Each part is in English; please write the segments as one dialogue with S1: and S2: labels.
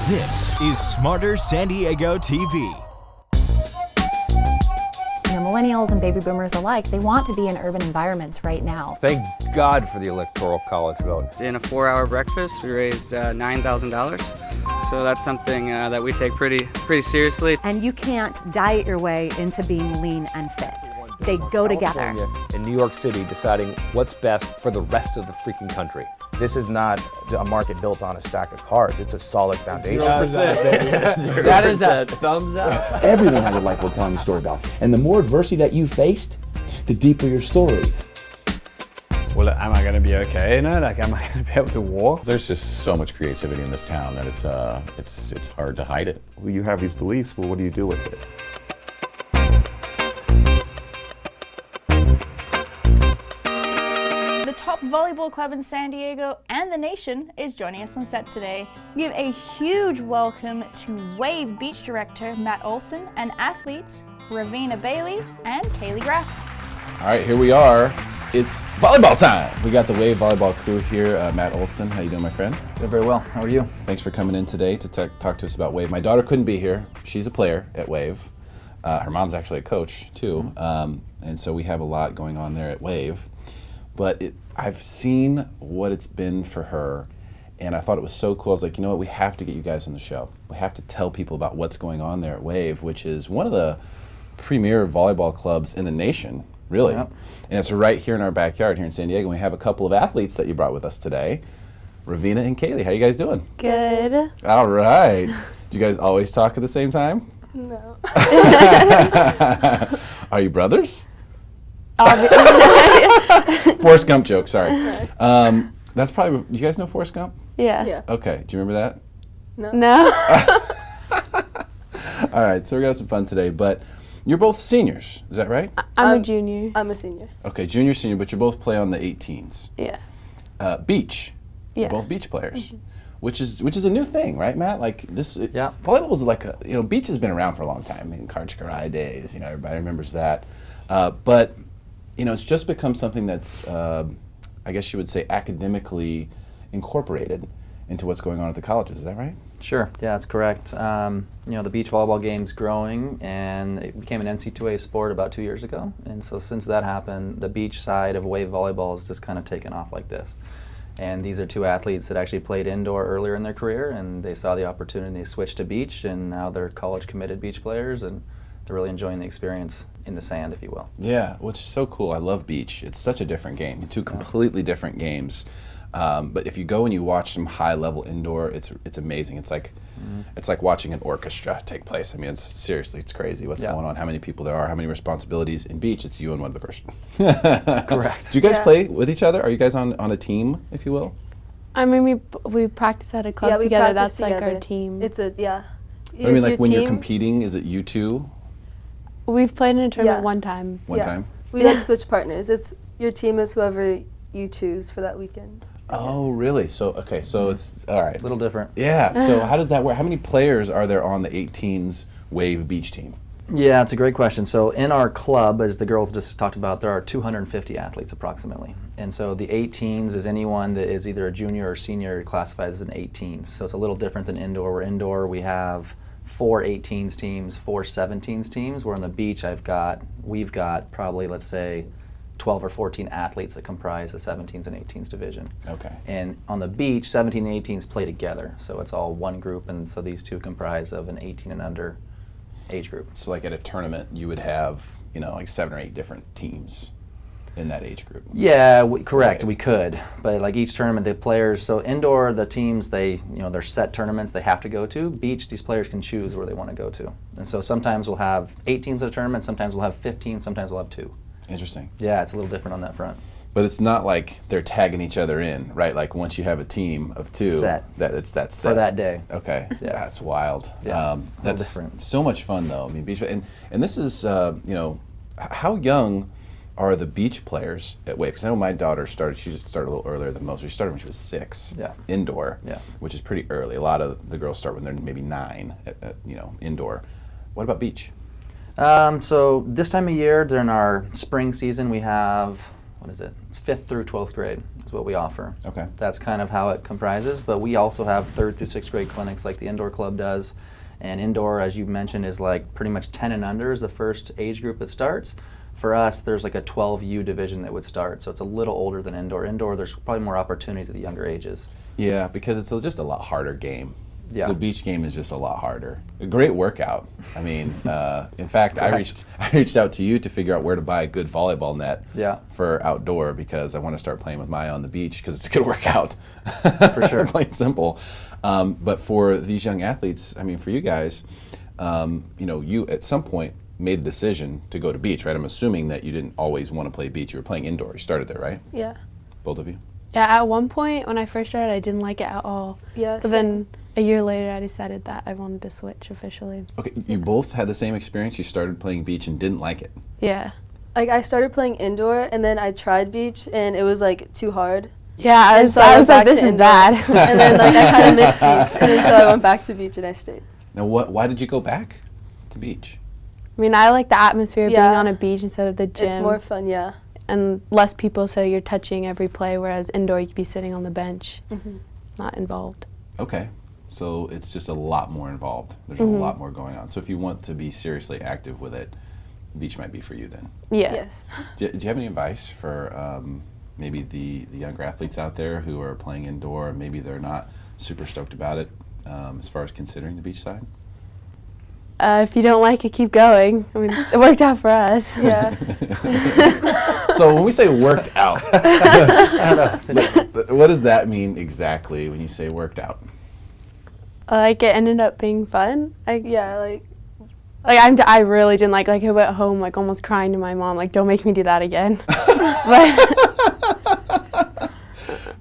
S1: This is Smarter San Diego TV.
S2: Millennials and baby boomers alike, they want to be in urban environments right now.
S3: Thank God for the Electoral College vote.
S4: In a 4-hour breakfast, we raised $9,000. So that's something that we take pretty seriously.
S5: And you can't diet your way into being lean and fit. They go together.
S3: In New York City, deciding what's best for the rest of the freaking country.
S6: This is not a market built on a stack of cards. It's a solid foundation.
S3: 0%. That is a thumbs up.
S7: Everyone has a life worth telling a story about. And the more adversity that you faced, the deeper your story.
S8: Well, am I going to be okay in it? Like, am I going to be able to walk?
S9: There's just so much creativity in this town that it's hard to hide it.
S10: Well, you have these beliefs, well, what do you do with it?
S11: The top volleyball club in San Diego and the nation is joining us on set today. Give a huge welcome to Wave Beach Director Matt Olson and athletes Ravena Bailey and Kalee Graff.
S12: All right, here we are. It's volleyball time. We got the Wave volleyball crew here. Matt Olson, how you doing, my friend?
S13: Doing very well. How are you?
S12: Thanks for coming in today to talk to us about Wave. My daughter couldn't be here. She's a player at Wave. Her mom's actually a coach too, and so we have a lot going on there at Wave. But I've seen what it's been for her, and I thought it was so cool. I was like, you know what, we have to get you guys on the show. We have to tell people about what's going on there at Wave, which is one of the premier volleyball clubs in the nation, really. Yep. And it's right here in our backyard here in San Diego. We have a couple of athletes that you brought with us today, Ravena and Kalee. How you guys doing?
S14: Good.
S12: All right. Do you guys always talk at the same time?
S14: No.
S12: Are you brothers? Forrest Gump joke, sorry. That's probably, you guys know Forrest Gump?
S14: Yeah.
S12: Okay, do you remember
S14: that? No.
S12: All right, so we're gonna have some fun today, but you're both seniors, is that right?
S14: I'm a junior.
S15: I'm a senior.
S12: Okay, junior, senior, but you both play on the 18s.
S14: Yes.
S12: Beach.
S14: Yeah.
S12: You're both beach players. Mm-hmm. Which is a new thing, right, Matt? Like this,
S13: yeah.
S12: Volleyball was like beach has been around for a long time. I mean, Karchkarai days, everybody remembers that. But it's just become something that's, I guess you would say, academically incorporated into what's going on at the colleges. Is that right?
S13: Sure. Yeah, that's correct. The beach volleyball game's growing, and it became an NC2A sport about 2 years ago. And so since that happened, the beach side of Wave volleyball has just kind of taken off like this. And these are two athletes that actually played indoor earlier in their career, and they saw the opportunity to switch to beach, and now they're college-committed beach players, and they're really enjoying the experience in the sand, if you will.
S12: Yeah, which is so cool. I love beach. It's such a different game. Two completely different games. But if you go and you watch some high-level indoor, it's amazing. It's like watching an orchestra take place. I mean, it's crazy what's going on, how many people there are, how many responsibilities. In beach, it's you and one other person.
S13: Correct.
S12: Do you guys play with each other? Are you guys on a team, if you will?
S14: I mean, we practice at a club together. That's
S15: together.
S14: Like our team.
S15: It's I
S12: mean, like when you're competing, is it you two?
S14: We've played in a tournament one time.
S12: One time?
S15: We switch partners. It's your team is whoever you choose for that weekend.
S12: Oh, really? So it's all right.
S13: A little different.
S12: Yeah. So how does that work? How many players are there on the 18s Wave Beach team?
S13: Yeah, it's a great question. So in our club, as the girls just talked about, there are 250 athletes approximately. And so the 18s is anyone that is either a junior or senior classified as an 18s. So it's a little different than indoor. Where indoor we have 4 18s teams, 4 17s teams. Where on the beach we've got probably, let's say, 12 or 14 athletes that comprise the 17s and 18s division.
S12: Okay.
S13: And on the beach, 17 and 18s play together. So it's all one group, and so these two comprise of an 18 and under age group.
S12: So like at a tournament, you would have, like 7 or 8 different teams in that age group.
S13: Yeah, correct. Right. We could, but like each tournament, the players. So indoor, the teams they're set tournaments they have to go to. Beach, these players can choose where they want to go to, and so sometimes we'll have 8 teams at a tournament. Sometimes we'll have 15. Sometimes we'll have 2.
S12: Interesting.
S13: Yeah, it's a little different on that front.
S12: But it's not like they're tagging each other in, right? Like once you have a team of 2, that's set
S13: for that day.
S12: Okay, yeah. That's wild.
S13: Yeah,
S12: that's
S13: different.
S12: So much fun though. I mean, beach, and this is how young are the beach players at Wave? Because I know my daughter started a little earlier than most. She started when she was 6, indoor, which is pretty early. A lot of the girls start when they're maybe 9 at indoor. What about beach?
S13: So this time of year, during our spring season, we have what is it? It's 5th through 12th grade is what we offer.
S12: Okay.
S13: That's kind of how it comprises, but we also have 3rd through 6th grade clinics like the indoor club does. And indoor, as you mentioned, is like pretty much 10 and under is the first age group that starts. For us, there's like a 12U division that would start, so it's a little older than indoor. Indoor, there's probably more opportunities at the younger ages.
S12: Yeah, because it's just a lot harder game.
S13: Yeah.
S12: The beach game is just a lot harder. A great workout. I mean, in fact, I reached out to you to figure out where to buy a good volleyball net for outdoor because I want to start playing with Maya on the beach because it's a good workout.
S13: For sure.
S12: Plain and simple. But for these young athletes, I mean, for you guys, you at some point made a decision to go to beach, right? I'm assuming that you didn't always want to play beach. You were playing indoor. You started there, right?
S15: Yeah.
S12: Both of you?
S14: Yeah, at one point when I first started, I didn't like it at all.
S15: Yeah.
S14: But then a year later, I decided that I wanted to switch officially.
S12: Okay, you both had the same experience? You started playing beach and didn't like it?
S14: Yeah.
S15: Like I started playing indoor and then I tried beach and it was like too hard.
S14: Yeah,
S15: and so I was like,
S14: this is bad.
S15: And then like I kind of missed beach and then so I went back to beach and I stayed.
S12: Now why did you go back to beach?
S14: I mean, I like the atmosphere of being on a beach instead of the gym.
S15: It's more fun, yeah.
S14: And less people, so you're touching every play, whereas indoor you could be sitting on the bench, not involved.
S12: Okay, so it's just a lot more involved. There's a lot more going on. So if you want to be seriously active with it, beach might be for you then.
S14: Yeah.
S15: Yes.
S12: Do you have any advice for maybe the younger athletes out there who are playing indoor, maybe they're not super stoked about it as far as considering the beach side?
S14: If you don't like it, keep going. I mean, it worked out for us.
S15: Yeah.
S12: So when we say worked out, what does that mean exactly when you say worked out?
S14: Like it ended up being fun.
S15: I
S14: really didn't like I went home like almost crying to my mom, like don't make me do that again.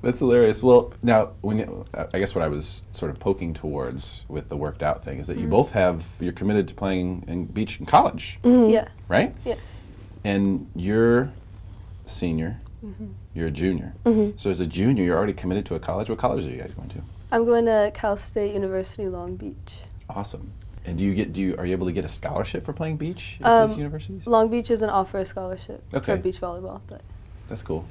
S12: That's hilarious. Well, now, I guess what I was sort of poking towards with the worked out thing is that you both you're committed to playing in beach in college.
S15: Yeah.
S12: Right?
S15: Yes.
S12: And you're a senior, you're a junior. So as a junior, you're already committed to a college. What college are you guys going to?
S15: I'm going to Cal State University, Long Beach.
S12: Awesome. And are you able to get a scholarship for playing beach at these universities?
S15: Long Beach doesn't offer a scholarship
S12: for
S15: beach volleyball, but
S12: that's cool.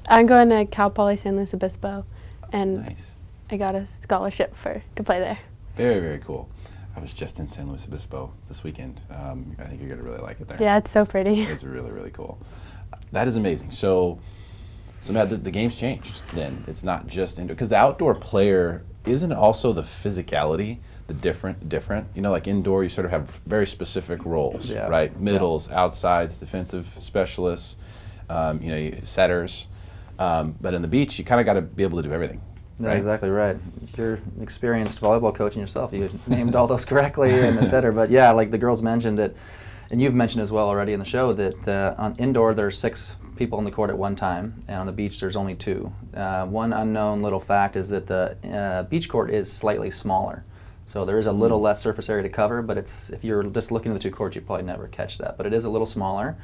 S14: I'm going to Cal Poly San Luis Obispo, and
S12: nice.
S14: I got a scholarship to play there.
S12: Very, very cool. I was just in San Luis Obispo this weekend. I think you're going to really like it there.
S14: Yeah, it's so pretty.
S12: It's really, really cool. That is amazing. So Matt, the game's changed then. It's not just indoor, because the outdoor player isn't also the physicality, the different. You know, like indoor, you sort of have very specific roles, right? Middles, outsides, defensive specialists, setters. But in the beach, you kind of got to be able to do everything.
S13: Right?
S12: Right?
S13: Exactly right. You're an experienced volleyball coach in yourself. You named all those correctly and et cetera. But yeah, like the girls mentioned it, and you've mentioned as well already in the show that on indoor there's 6 people on the court at one time, and on the beach there's only 2. One unknown little fact is that the beach court is slightly smaller. So there is a little less surface area to cover, but if you're just looking at the 2 courts, you probably never catch that. But it is a little smaller.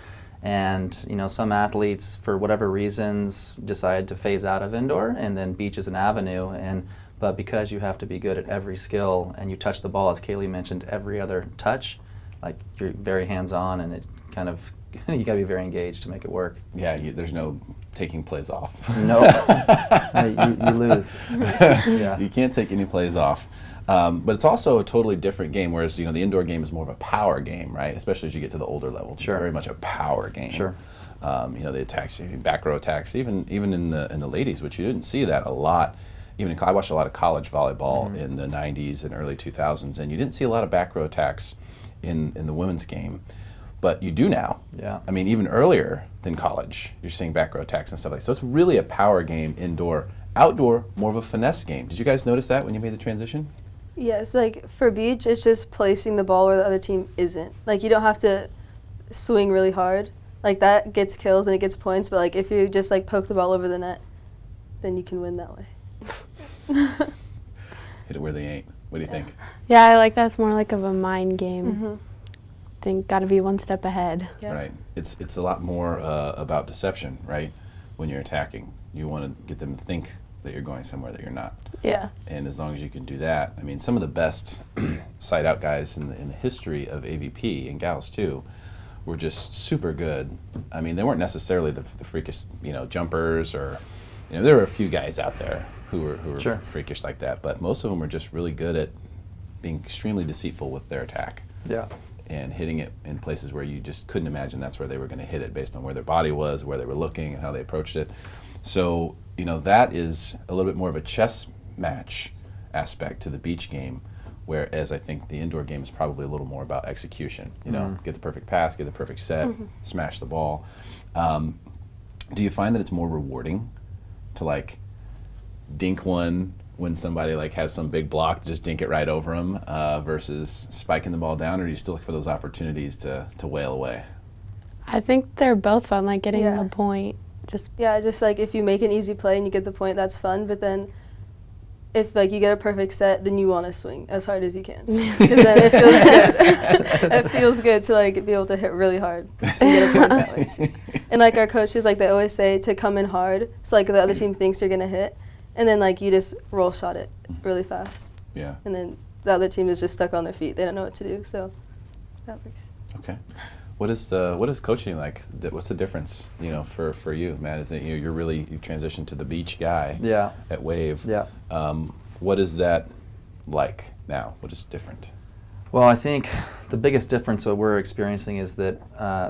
S13: And some athletes, for whatever reasons, decide to phase out of indoor, and then beach is an avenue. But because you have to be good at every skill, and you touch the ball, as Kalee mentioned, every other touch, like you're very hands-on, and it kind of you got to be very engaged to make it work.
S12: Yeah, there's no taking plays off.
S13: No, you lose.
S12: Yeah. You can't take any plays off. But it's also a totally different game, whereas the indoor game is more of a power game, right? Especially as you get to the older levels.
S13: Sure.
S12: It's very much a power game.
S13: Sure.
S12: The attacks, back row attacks, even in the ladies, which you didn't see that a lot. I watched a lot of college volleyball in the 90s and early 2000s, and you didn't see a lot of back row attacks in the women's game. But you do now.
S13: Yeah.
S12: I mean, even earlier than college, you're seeing back row attacks and stuff like that. So it's really a power game indoor. Outdoor, more of a finesse game. Did you guys notice that when you made the transition?
S15: Yes, like for beach, it's just placing the ball where the other team isn't. Like you don't have to swing really hard. Like that gets kills and it gets points, but like if you just like poke the ball over the net, then you can win that way.
S12: Hit it where they ain't. What do you think?
S14: Yeah, I like that's more like of a mind game. Think got to be one step ahead.
S15: Yeah.
S12: Right. It's a lot more about deception, right? When you're attacking, you want to get them to think that you're going somewhere that you're not.
S14: Yeah.
S12: And as long as you can do that, I mean, some of the best side out guys in the history of AVP and gals too were just super good. I mean, they weren't necessarily the freakish, jumpers, or there were a few guys out there who were
S13: Sure.
S12: freakish like that, but most of them were just really good at being extremely deceitful with their attack.
S13: Yeah.
S12: And hitting it in places where you just couldn't imagine that's where they were going to hit it, based on where their body was, where they were looking, and how they approached it. So, that is a little bit more of a chess match aspect to the beach game, whereas I think the indoor game is probably a little more about execution. Get the perfect pass, get the perfect set, smash the ball. Do you find that it's more rewarding to dink one when somebody has some big block, just dink it right over them, versus spiking the ball down, or do you still look for those opportunities to whale away?
S14: I think they're both fun, getting the point.
S15: Just if you make an easy play and you get the point, that's fun, but then if you get a perfect set, then you want to swing as hard as you can. Because then it feels good. It feels good to be able to hit really hard and get a point that way too. And our coaches, they always say to come in hard, so the other team thinks you're gonna hit, and then you just roll shot it really fast.
S12: Yeah.
S15: And then the other team is just stuck on their feet. They don't know what to do, so that works.
S12: Okay. What is coaching like? What's the difference, for you, Matt? Is that you've transitioned to the beach guy at Wave.
S13: Yeah.
S12: What is that like now? What is different?
S13: Well, I think the biggest difference what we're experiencing is that,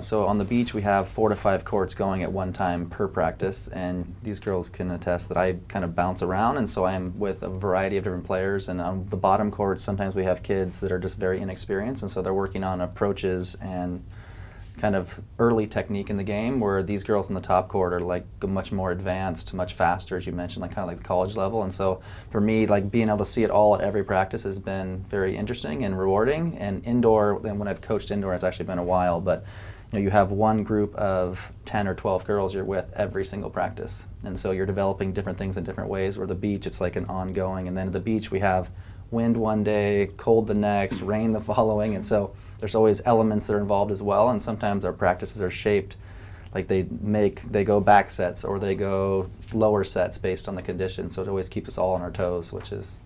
S13: so on the beach we have 4 to 5 courts going at one time per practice, and these girls can attest that I kind of bounce around, and so I am with a variety of different players, and on the bottom courts sometimes we have kids that are just very inexperienced, and so they're working on approaches and kind of early technique in the game, where these girls in the top court are much more advanced, much faster, as you mentioned, kind of like the college level. And so for me, being able to see it all at every practice has been very interesting and rewarding. And indoor, and when I've coached indoor, it's actually been a while, but you have one group of 10 or 12 girls you're with every single practice. And so you're developing different things in different ways, where the beach, it's an ongoing. And then at the beach, we have wind one day, cold the next, rain the following. And so there's always elements that are involved as well, and sometimes our practices are shaped they go back sets or they go lower sets based on the conditions, so it always keeps us all on our toes, which is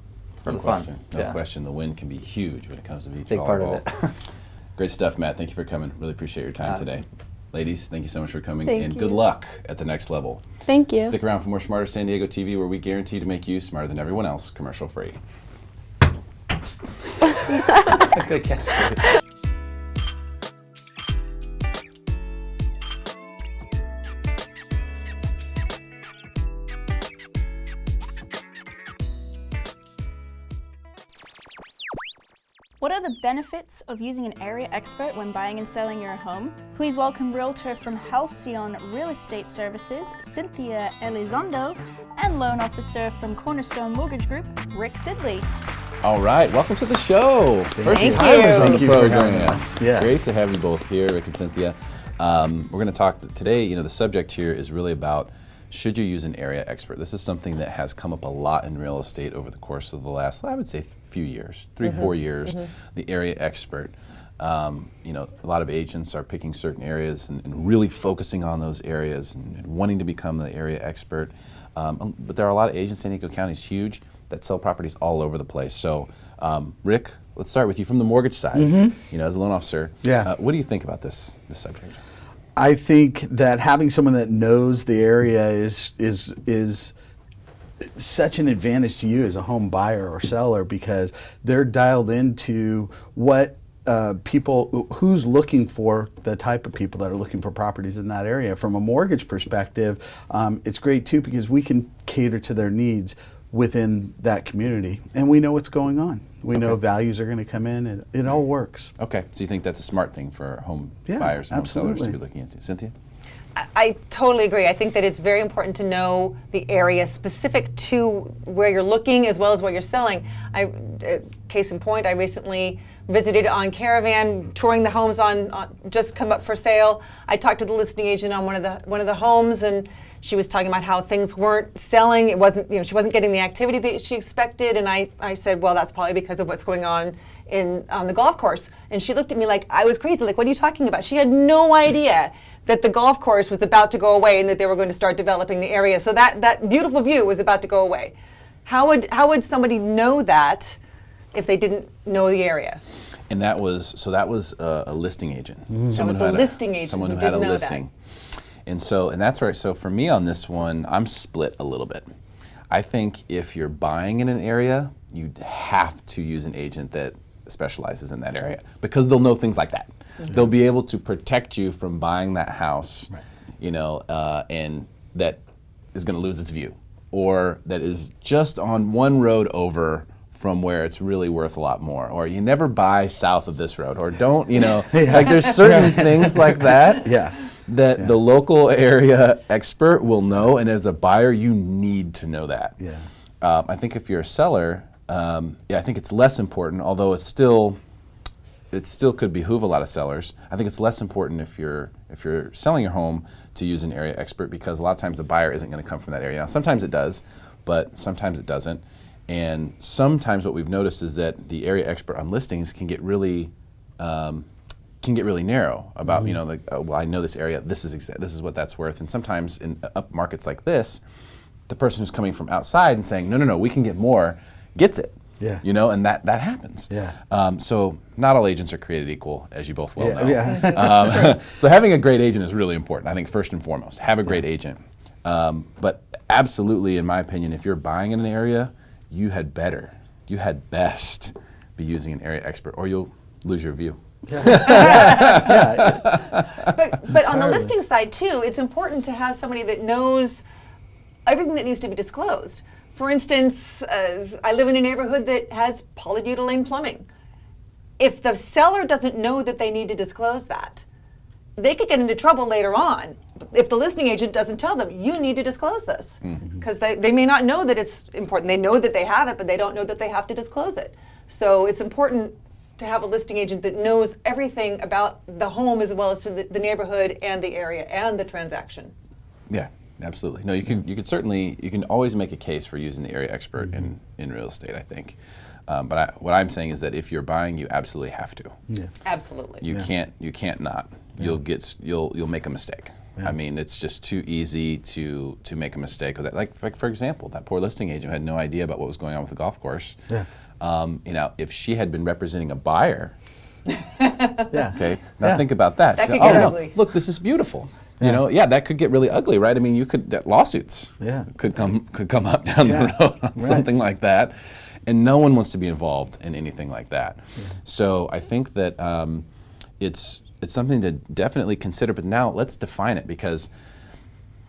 S13: really fun.
S12: No question, the wind can be huge when it comes to beach
S13: big
S12: volleyball.
S13: part of it.
S12: Great stuff, Matt. Thank you for coming. Really appreciate your time today. Ladies, thank you so much for coming, and good luck at the next level.
S14: Thank you.
S12: Stick around for more Smarter San Diego TV, where we guarantee to make you smarter than everyone else, commercial free.
S13: Good catch.
S11: What are the benefits of using an area expert when buying and selling your home? Please welcome Realtor from Halcyon Real Estate Services, Cynthia Elizondo, and Loan Officer from Cornerstone Mortgage Group, Rsidley.
S12: All right, welcome to the show. First timers on the program. Yes. Great to have you both here, Rick and Cynthia. We're going to talk today, the subject here is really about, should you use an area expert? This is something that has come up a lot in real estate over the course of the last, I would say, few years, 3-4 years. The area expert. A lot of agents are picking certain areas and really focusing on those areas and wanting to become the area expert. But there are a lot of agents, San Diego County is huge, that sell properties all over the place. So, Rick, let's start with you from the mortgage side. As a loan officer, what do you think about this subject?
S16: I think that having someone that knows the area is such an advantage to you as a home buyer or seller, because they're dialed into what who's looking for the type of people that are looking for properties in that area. From a mortgage perspective, it's great too, because we can cater to their needs within that community, and we know what's going on. We know values are going to come in, and it all works.
S12: Okay, so you think that's a smart thing for home buyers and home sellers to be looking into. Cynthia?
S17: I totally agree. I think that it's very important to know the area specific to where you're looking as well as what you're selling. Case in point, I recently visited on Caravan, touring the homes on just come up for sale. I talked to the listing agent on one of the homes, and she was talking about how things weren't selling. It wasn't, she wasn't getting the activity that she expected, and I said, well, that's probably because of what's going on on the golf course. And she looked at me like I was crazy. Like, what are you talking about? She had no idea that the golf course was about to go away and that they were going to start developing the area. So that beautiful view was about to go away. How would somebody know that if they didn't know the area?
S12: And that was a listing agent.
S17: Someone who had listing agent.
S12: Someone who had a listing. And that's right. So for me on this one, I'm split a little bit. I think if you're buying in an area, you have to use an agent that specializes in that area because they'll know things like that. They'll be able to protect you from buying that house, and that is going to lose its view, or that is just on one road over from where it's really worth a lot more, or you never buy south of this road, or don't, like there's certain things like that. That the local area expert will know, and as a buyer, you need to know that. I think if you're a seller, I think it's less important, although it still could behoove a lot of sellers. I think it's less important if you're selling your home to use an area expert, because a lot of times the buyer isn't going to come from that area. Now, sometimes it does, but sometimes it doesn't. And sometimes what we've noticed is that the area expert on listings can get really narrow about, well, I know this area, this is what that's worth. And sometimes in up markets like this, the person who's coming from outside and saying, no, we can get more, gets it. And that happens. So not all agents are created equal, as you both well know. So having a great agent is really important. I think first and foremost, have a great agent. But absolutely, in my opinion, if you're buying in an area, you had best be using an area expert, or you'll lose your view.
S17: But on the listing side too, it's important to have somebody that knows everything that needs to be disclosed. For instance, I live in a neighborhood that has polybutylene plumbing. If the seller doesn't know that they need to disclose that, they could get into trouble later on if the listing agent doesn't tell them, you need to disclose this. Because they may not know that it's important. They know that they have it, but they don't know that they have to disclose it. So it's important to have a listing agent that knows everything about the home as well as to the neighborhood and the area and the transaction.
S12: Yeah, absolutely. No, you can always make a case for using the area expert in real estate, I think. But what I'm saying is that if you're buying, you absolutely have to.
S17: Absolutely.
S12: You can't not. You'll make a mistake. I mean, it's just too easy to make a mistake with that. Like for example, that poor listing agent had no idea about what was going on with the golf course. If she had been representing a buyer, okay. Now think about that.
S17: That could get ugly.
S12: No, look, this is beautiful. That could get really ugly, right? I mean, lawsuits could come up down the road on something like that, and no one wants to be involved in anything like that. So I think that it's something to definitely consider. But now let's define it, because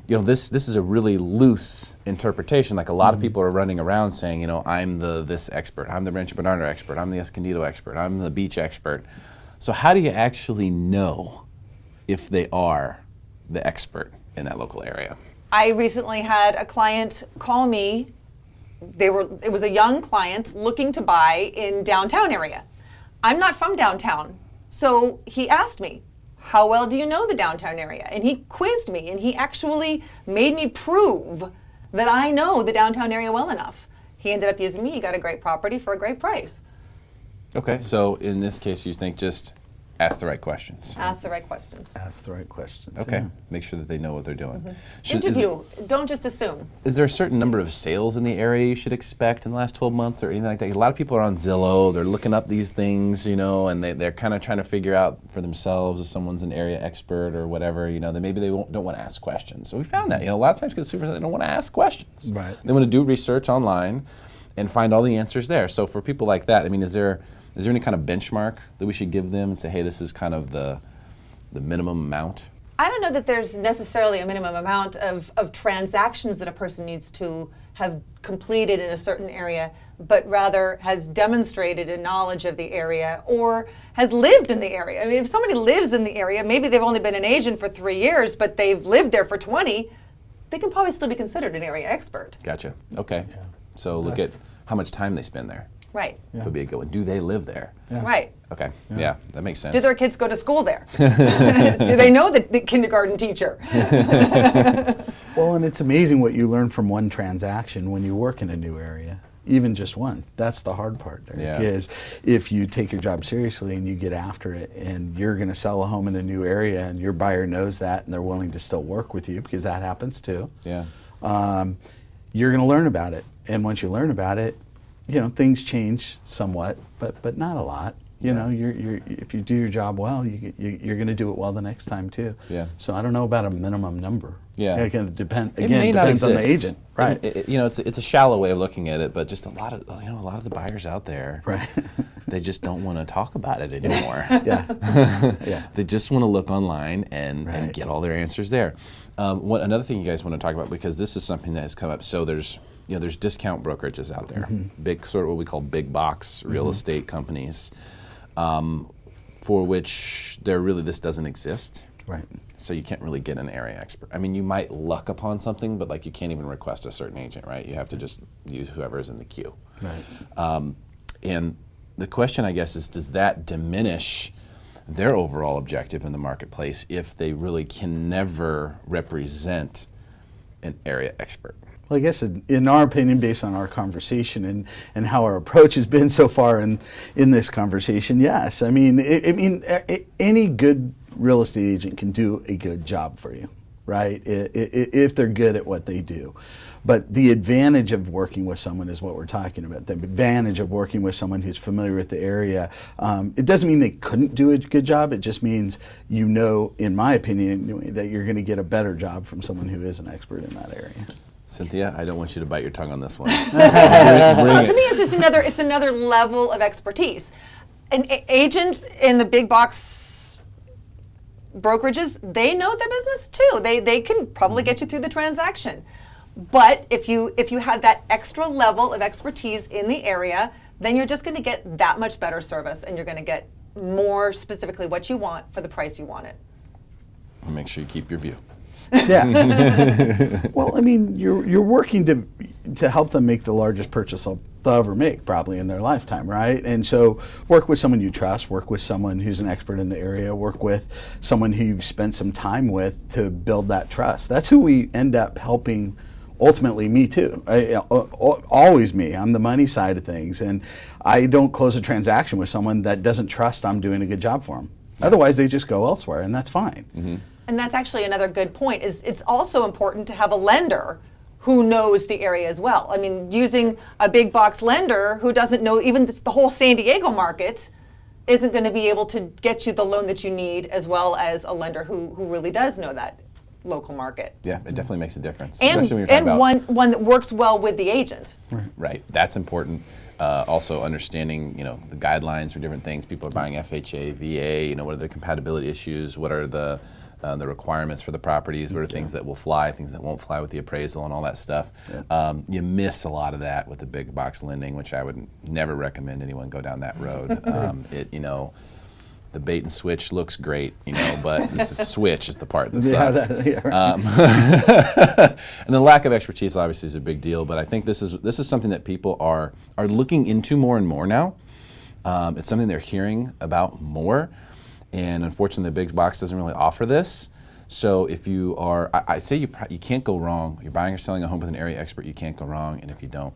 S12: this is a really loose interpretation. Like a lot of people are running around saying, I'm this expert, I'm the Rancho Bernardo expert, I'm the Escondido expert, I'm the beach expert. So how do you actually know if they are the expert in that local area?
S17: I recently had a client call me. It was a young client looking to buy in downtown area. I'm not from downtown. So he asked me, how well do you know the downtown area? And he quizzed me, and he actually made me prove that I know the downtown area well enough. He ended up using me. He got a great property for a great price.
S12: Okay, so in this case, you think just ask the right questions.
S17: Ask the right questions.
S16: Ask the right questions.
S12: Okay, make sure that they know what they're doing.
S17: Interview, don't just assume.
S12: Is there a certain number of sales in the area you should expect in the last 12 months or anything like that? A lot of people are on Zillow, they're looking up these things, and they're kind of trying to figure out for themselves if someone's an area expert or whatever, that maybe they don't want to ask questions. So we found that, a lot of times consumers, they don't want to ask questions.
S16: Right.
S12: They want to do research online and find all the answers there. So for people like that, I mean, is there any kind of benchmark that we should give them and say, hey, this is kind of the minimum amount?
S17: I don't know that there's necessarily a minimum amount of transactions that a person needs to have completed in a certain area, but rather has demonstrated a knowledge of the area or has lived in the area. I mean, if somebody lives in the area, maybe they've only been an agent for 3 years, but they've lived there for 20, they can probably still be considered an area expert.
S12: Gotcha. Okay. So look at how much time they spend there.
S17: Right.
S12: Would be a good one. Do they live there?
S17: Right.
S12: Okay. Yeah, that makes sense.
S17: Do their kids go to school there? Do they know the kindergarten teacher?
S16: Well, and it's amazing what you learn from one transaction when you work in a new area. Even just one. That's the hard part there. Because if you take your job seriously and you get after it and you're going to sell a home in a new area and your buyer knows that and they're willing to still work with you, because that happens too.
S12: Yeah.
S16: You're going to learn about it. And once you learn about it, things change somewhat, but not a lot. If you do your job well, you're going to do it well the next time too.
S12: Yeah.
S16: So I don't know about a minimum number.
S12: Yeah.
S16: It depends on
S12: the
S16: agent. Right.
S12: It's a shallow way of looking at it, but just a lot of the buyers out there,
S16: right.
S12: They just don't want to talk about it anymore.
S16: Yeah.
S12: They just want to look online and get all their answers there. Another thing you guys want to talk about, because this is something that has come up. So there's discount brokerages out there, big sort of what we call big box real estate companies. For which this doesn't exist.
S16: Right.
S12: So you can't really get an area expert. I mean, you might luck upon something, but like you can't even request a certain agent, right? You have to just use whoever is in the queue.
S16: Right.
S12: And the question, I guess, is does that diminish their overall objective in the marketplace if they really can never represent an area expert?
S16: Well, I guess in our opinion, based on our conversation and how our approach has been so far in this conversation, yes. I mean, any good real estate agent can do a good job for you, right? If they're good at what they do. But the advantage of working with someone is what we're talking about. The advantage of working with someone who's familiar with the area. It doesn't mean they couldn't do a good job. It just means, in my opinion, that you're going to get a better job from someone who is an expert in that area.
S12: Cynthia, I don't want you to bite your tongue on this one.
S17: To me, it's just another level of expertise. An agent in the big box brokerages, they know their business too. They can probably get you through the transaction. But if you have that extra level of expertise in the area, then you're just going to get that much better service, and you're going to get more specifically what you want for the price you want it.
S12: And make sure you keep your view.
S16: Yeah. Well, I mean, you're working to help them make the largest purchase they'll ever make, probably in their lifetime, right? And so, work with someone you trust. Work with someone who's an expert in the area. Work with someone who you've spent some time with to build that trust. That's who we end up helping. Ultimately, me too. Always me. I'm the money side of things, and I don't close a transaction with someone that doesn't trust I'm doing a good job for them. Otherwise, they just go elsewhere, and that's fine.
S12: Mm-hmm.
S17: And that's actually another good point. Is it's also important to have a lender who knows the area as well. I mean, using a big box lender who doesn't know even the whole San Diego market isn't going to be able to get you the loan that you need, as well as a lender who really does know that local market.
S12: Yeah, it definitely makes a difference.
S17: And
S12: especially when you're talking about
S17: one that works well with the agent.
S12: Right, that's important. Also understanding, the guidelines for different things. People are buying FHA, VA. What are the compatibility issues? What are the requirements for the properties? What are things that will fly, things that won't fly with the appraisal, and all that stuff?
S16: Yeah.
S12: You miss a lot of that with the big box lending, which I would never recommend anyone go down that road. The bait and switch looks great, but this is switch is the part that sucks. And the lack of expertise obviously is a big deal, but I think this is something that people are looking into more and more now. It's something they're hearing about more, and unfortunately the big box doesn't really offer this. So if you are, I say you can't go wrong. You're buying or selling a home with an area expert, you can't go wrong, and if you don't,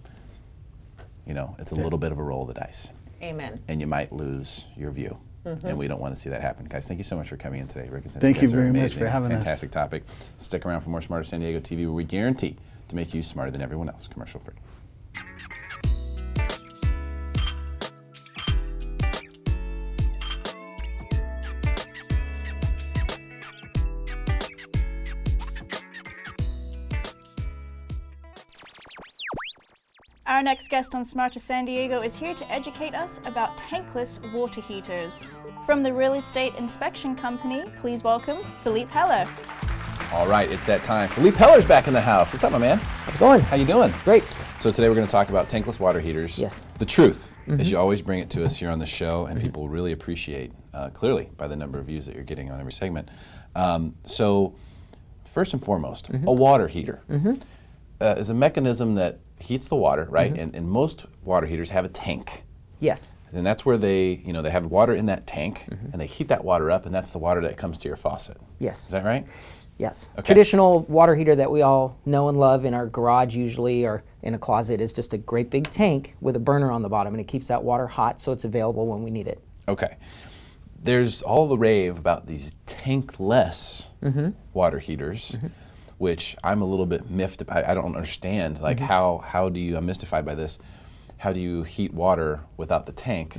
S12: it's a little bit of a roll of the dice.
S17: Amen.
S12: And you might lose your view. Mm-hmm. And we don't want to see that happen. Guys, thank you so much for coming in today. Rick and Cynthia,
S16: thank you very much for having us.
S12: Fantastic topic. Stick around for more Smarter San Diego TV, where we guarantee to make you smarter than everyone else. Commercial free.
S11: Our next guest on Smarter San Diego is here to educate us about tankless water heaters. From the Real Estate Inspection Company, please welcome Philippe Heller.
S12: All right, it's that time. Philippe Heller's back in the house. What's up, my man?
S18: How's it going?
S12: How you doing?
S18: Great.
S12: So today we're going to talk about tankless water heaters.
S18: Yes.
S12: The truth, as you always bring it to us here on the show, and people really appreciate, clearly, by the number of views that you're getting on every segment. So first and foremost, a water heater is a mechanism that heats the water, right? And most water heaters have a tank.
S18: Yes.
S12: And that's where they have water in that tank, and they heat that water up, and that's the water that comes to your faucet.
S18: Yes.
S12: Is that right?
S18: Yes.
S12: Okay.
S18: Traditional water heater that we all know and love in our garage usually, or in a closet, is just a great big tank with a burner on the bottom, and it keeps that water hot so it's available when we need it.
S12: Okay. There's all the rave about these tankless water heaters, which I'm a little bit miffed about. I don't understand. Like, how do you, I'm mystified by this. how do you heat water without the tank?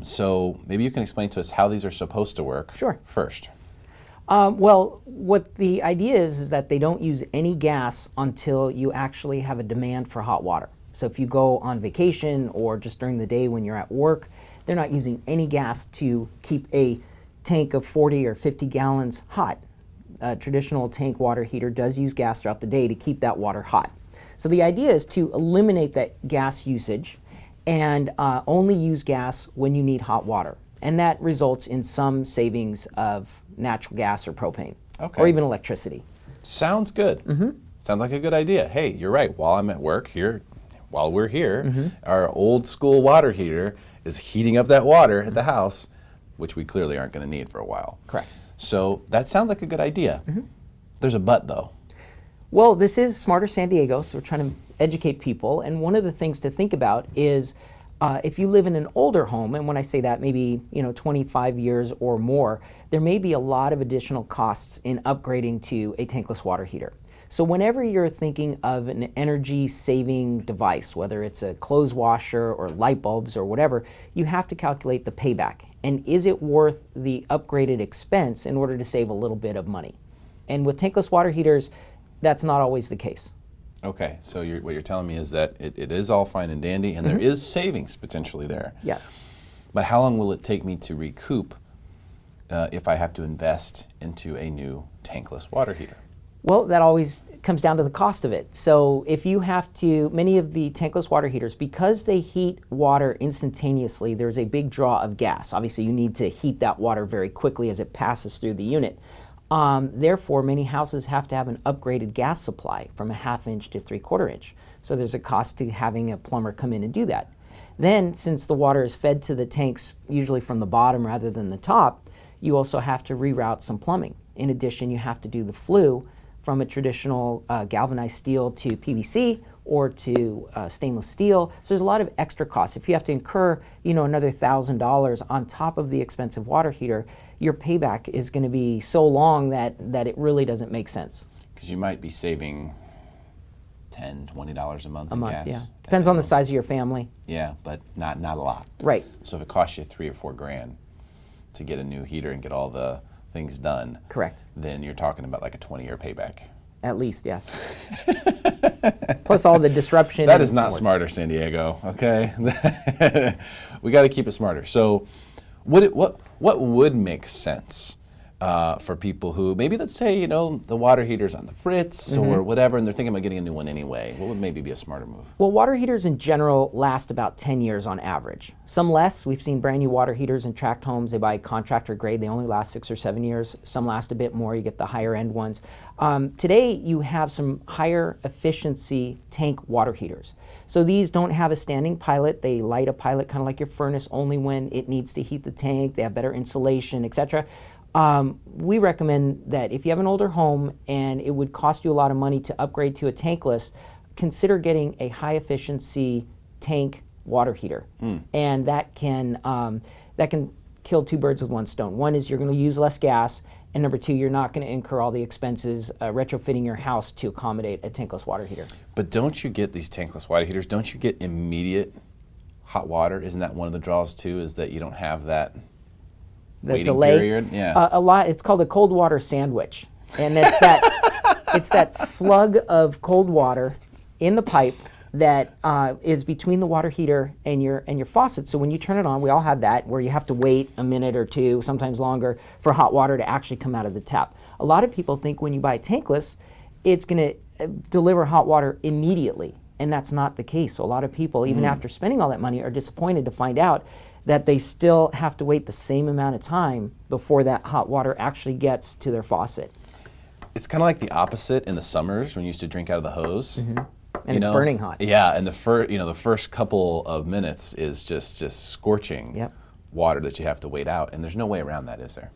S12: So maybe you can explain to us how these are supposed to work.
S18: Sure.
S12: First.
S18: Well, what the idea is that they don't use any gas until you actually have a demand for hot water. So if you go on vacation or just during the day when you're at work, they're not using any gas to keep a tank of 40 or 50 gallons hot. A traditional tank water heater does use gas throughout the day to keep that water hot. So the idea is to eliminate that gas usage and only use gas when you need hot water. And that results in some savings of natural gas or propane, or even electricity.
S12: Sounds good. Sounds like a good idea. Hey, you're right. While I'm at work here, while we're here, our old school water heater is heating up that water at the house, which we clearly aren't going to need for a while.
S18: Correct.
S12: So that sounds like a good idea. There's a but though.
S18: Well, this is Smarter San Diego, so we're trying to educate people. And one of the things to think about is if you live in an older home, and when I say that, maybe 25 years or more, there may be a lot of additional costs in upgrading to a tankless water heater. So whenever you're thinking of an energy-saving device, whether it's a clothes washer or light bulbs or whatever, you have to calculate the payback. And is it worth the upgraded expense in order to save a little bit of money? And with tankless water heaters, that's not always the case.
S12: Okay, so what you're telling me is that it is all fine and dandy, and there is savings potentially there.
S18: Yeah.
S12: But how long will it take me to recoup if I have to invest into a new tankless water heater?
S18: Well, that always comes down to the cost of it. So if you have to, many of the tankless water heaters, because they heat water instantaneously, there's a big draw of gas. Obviously, you need to heat that water very quickly as it passes through the unit. Therefore, many houses have to have an upgraded gas supply from a 1/2 inch to 3/4 inch. So there's a cost to having a plumber come in and do that. Then, since the water is fed to the tanks usually from the bottom rather than the top, you also have to reroute some plumbing. In addition, you have to do the flue from a traditional galvanized steel to PVC or to stainless steel. So there's a lot of extra costs. If you have to incur, another $1,000 on top of the expensive water heater, your payback is going to be so long that it really doesn't make sense.
S12: Because you might be saving $10, $20 a month in gas.
S18: Yeah. Depends on the size of your family.
S12: Yeah, but not a lot.
S18: Right.
S12: So if it costs you $3 or $4 grand to get a new heater and get all the things done,
S18: correct,
S12: then you're talking about like a 20-year payback.
S18: At least, yes. Plus all the disruption.
S12: That is not Smarter San Diego, okay? We got to keep it smarter. So what would make sense for people who maybe, let's say, the water heater's on the fritz or whatever, and they're thinking about getting a new one anyway? What would maybe be a smarter move?
S18: Well, water heaters in general last about 10 years on average. Some less. We've seen brand new water heaters in tract homes. They buy contractor grade. They only last 6 or 7 years. Some last a bit more. You get the higher end ones. Today, you have some higher efficiency tank water heaters. So these don't have a standing pilot. They light a pilot kind of like your furnace only when it needs to heat the tank. They have better insulation, etc. We recommend that if you have an older home and it would cost you a lot of money to upgrade to a tankless, consider getting a high efficiency tank water heater. And that can kill 2 birds with 1 stone. One is you're going to use less gas, and number 2, you're not going to incur all the expenses retrofitting your house to accommodate a tankless water heater.
S12: But don't you get these tankless water heaters, don't you get immediate hot water? Isn't that one of the draws too, is that you don't have that waiting
S18: delay
S12: period? Yeah.
S18: A lot. It's called a cold water sandwich, and it's that slug of cold water in the pipe that is between the water heater and your faucet. So when you turn it on, we all have that where you have to wait a minute or 2, sometimes longer, for hot water to actually come out of the tap. A lot of people think when you buy tankless, it's going to deliver hot water immediately, and that's not the case. So a lot of people, even after spending all that money, are disappointed to find out that they still have to wait the same amount of time before that hot water actually gets to their faucet.
S12: It's kind of like the opposite in the summers when you used to drink out of the hose.
S18: And it's burning hot.
S12: Yeah, and the first couple of minutes is just scorching water that you have to wait out, and there's no way around that, is there?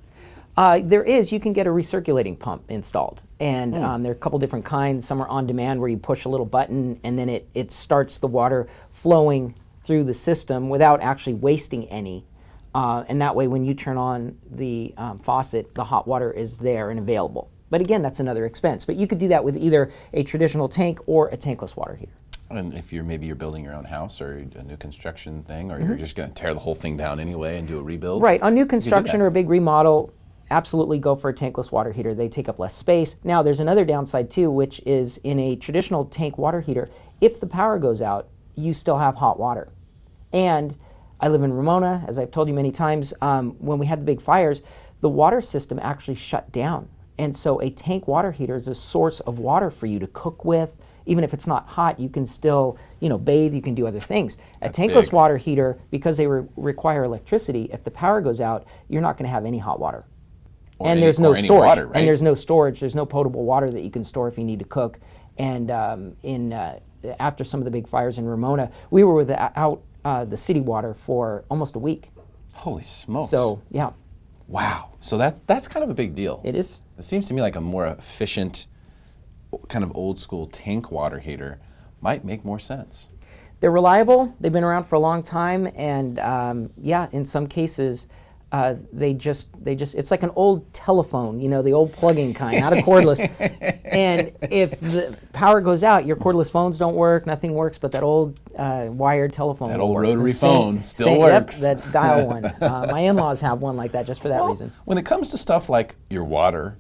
S18: There is. You can get a recirculating pump installed, and there are a couple different kinds. Some are on demand where you push a little button and then it starts the water flowing through the system without actually wasting any. And that way when you turn on the faucet, the hot water is there and available. But again, that's another expense. But you could do that with either a traditional tank or a tankless water heater.
S12: And if you're building your own house or a new construction thing, or you're just going to tear the whole thing down anyway and do a rebuild.
S18: Right, on new construction or a big remodel, absolutely go for a tankless water heater. They take up less space. Now, there's another downside too, which is in a traditional tank water heater, if the power goes out, you still have hot water. And I live in Ramona, as I've told you many times, when we had the big fires, the water system actually shut down. And so a tank water heater is a source of water for you to cook with. Even if it's not hot, you can still, bathe, you can do other things.
S12: That's
S18: a tankless
S12: big.
S18: water heater, because they require electricity, if the power goes out, you're not going to have any hot water. And there's no storage.
S12: Water, right?
S18: And there's no storage. There's no potable water that you can store if you need to cook. And after some of the big fires in Ramona, we were without the city water for almost a week.
S12: Holy smokes.
S18: So, yeah.
S12: Wow. So that's kind of a big deal.
S18: It is.
S12: It seems to me like a more efficient, kind of old school tank water heater might make more sense.
S18: They're reliable. They've been around for a long time, and in some cases, they just it's like an old telephone, the old plug-in kind, not a cordless. And if the power goes out, your cordless phones don't work, nothing works, but that old wired telephone.
S12: That
S18: will
S12: old
S18: work.
S12: rotary phone still works.
S18: Yep, that dial one. My in-laws have one like that just for that reason.
S12: When it comes to stuff like your water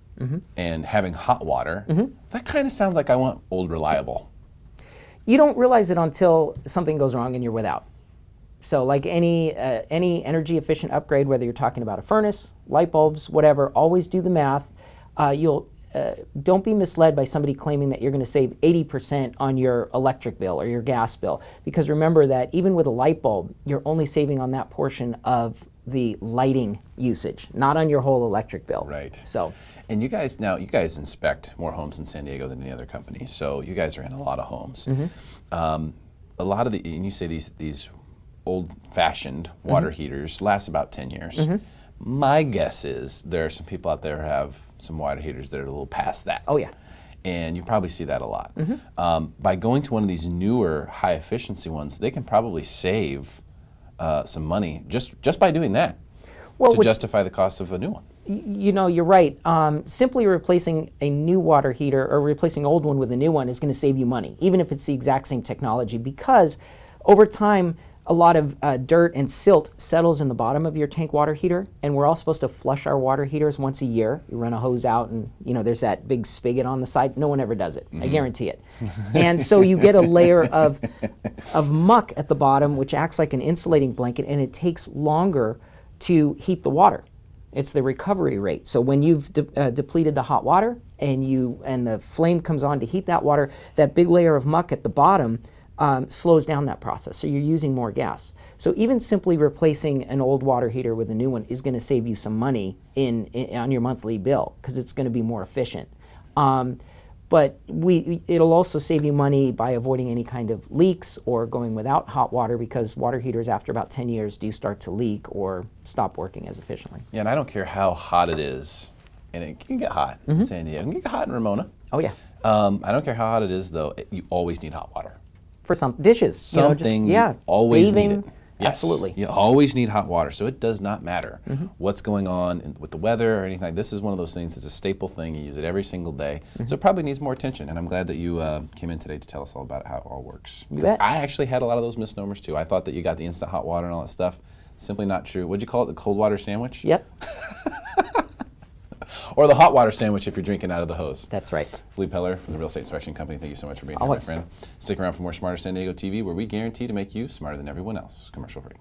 S12: and having hot water, that kind of sounds like I want old reliable.
S18: You don't realize it until something goes wrong and you're without. So like any energy efficient upgrade, whether you're talking about a furnace, light bulbs, whatever, always do the math. Don't be misled by somebody claiming that you're going to save 80% on your electric bill or your gas bill. Because remember that even with a light bulb, you're only saving on that portion of the lighting usage, not on your whole electric bill.
S12: Right.
S18: So,
S12: and you guys inspect more homes in San Diego than any other company. So you guys are in a lot of homes. A lot of and you say these old-fashioned water heaters last about 10 years. My guess is there are some people out there who have some water heaters that are a little past that.
S18: Oh yeah.
S12: And you probably see that a lot. By going to one of these newer, high-efficiency ones, they can probably save some money just by doing that to justify the cost of a new one.
S18: You're right. Simply replacing a new water heater or replacing an old one with a new one is going to save you money, even if it's the exact same technology, because over time, a lot of dirt and silt settles in the bottom of your tank water heater, and we're all supposed to flush our water heaters once a year. You run a hose out, and there's that big spigot on the side. No one ever does it. I guarantee it. And so you get a layer of muck at the bottom, which acts like an insulating blanket, and it takes longer to heat the water. It's the recovery rate. So when you've depleted the hot water and the flame comes on to heat that water, that big layer of muck at the bottom slows down that process, so you're using more gas. So even simply replacing an old water heater with a new one is going to save you some money on your monthly bill, because it's going to be more efficient. But it'll also save you money by avoiding any kind of leaks or going without hot water, because water heaters after about 10 years do start to leak or stop working as efficiently.
S12: Yeah, and I don't care how hot it is, and it can get hot in San Diego, it can get hot in Ramona.
S18: Oh yeah.
S12: I don't care how hot it is, though, you always need hot water.
S18: For some dishes.
S12: You always need it. Yes.
S18: Absolutely.
S12: You always need hot water, so it does not matter what's going on with the weather or anything. This is one of those things, it's a staple thing, you use it every single day, so it probably needs more attention, and I'm glad that you came in today to tell us all about how it all works. Because I actually had a lot of those misnomers too. I thought that you got the instant hot water and all that stuff. Simply not true. What'd you call it, the cold water sandwich?
S18: Yep.
S12: Or the hot water sandwich if you're drinking out of the hose.
S18: That's right.
S12: Flea Peller from the Real Estate Inspection Company, thank you so much for being here, my friend. Stick around for more Smarter San Diego TV, where we guarantee to make you smarter than everyone else. Commercial free.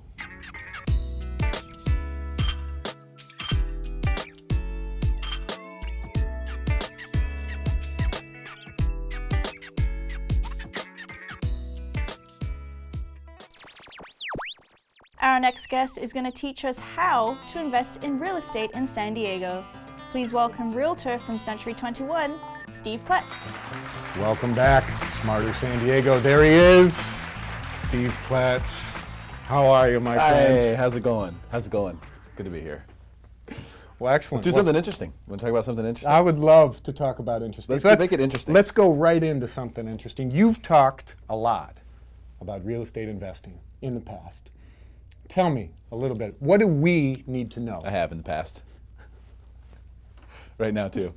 S11: Our next guest is going to teach us how to invest in real estate in San Diego. Please welcome Realtor from Century 21, Steve Pletz.
S19: Welcome back, Smarter San Diego. There he is, Steve Pletz. How are you, my friend?
S12: Hey, how's it going? How's it going? Good to be here.
S19: Well, excellent.
S12: Let's do something interesting. Want to talk about something interesting?
S19: I would love to talk about interesting.
S12: Let's make it interesting.
S19: Let's go right into something interesting. You've talked a lot about real estate investing in the past. Tell me a little bit. What do we need to know?
S12: I have in the past. Right now, too.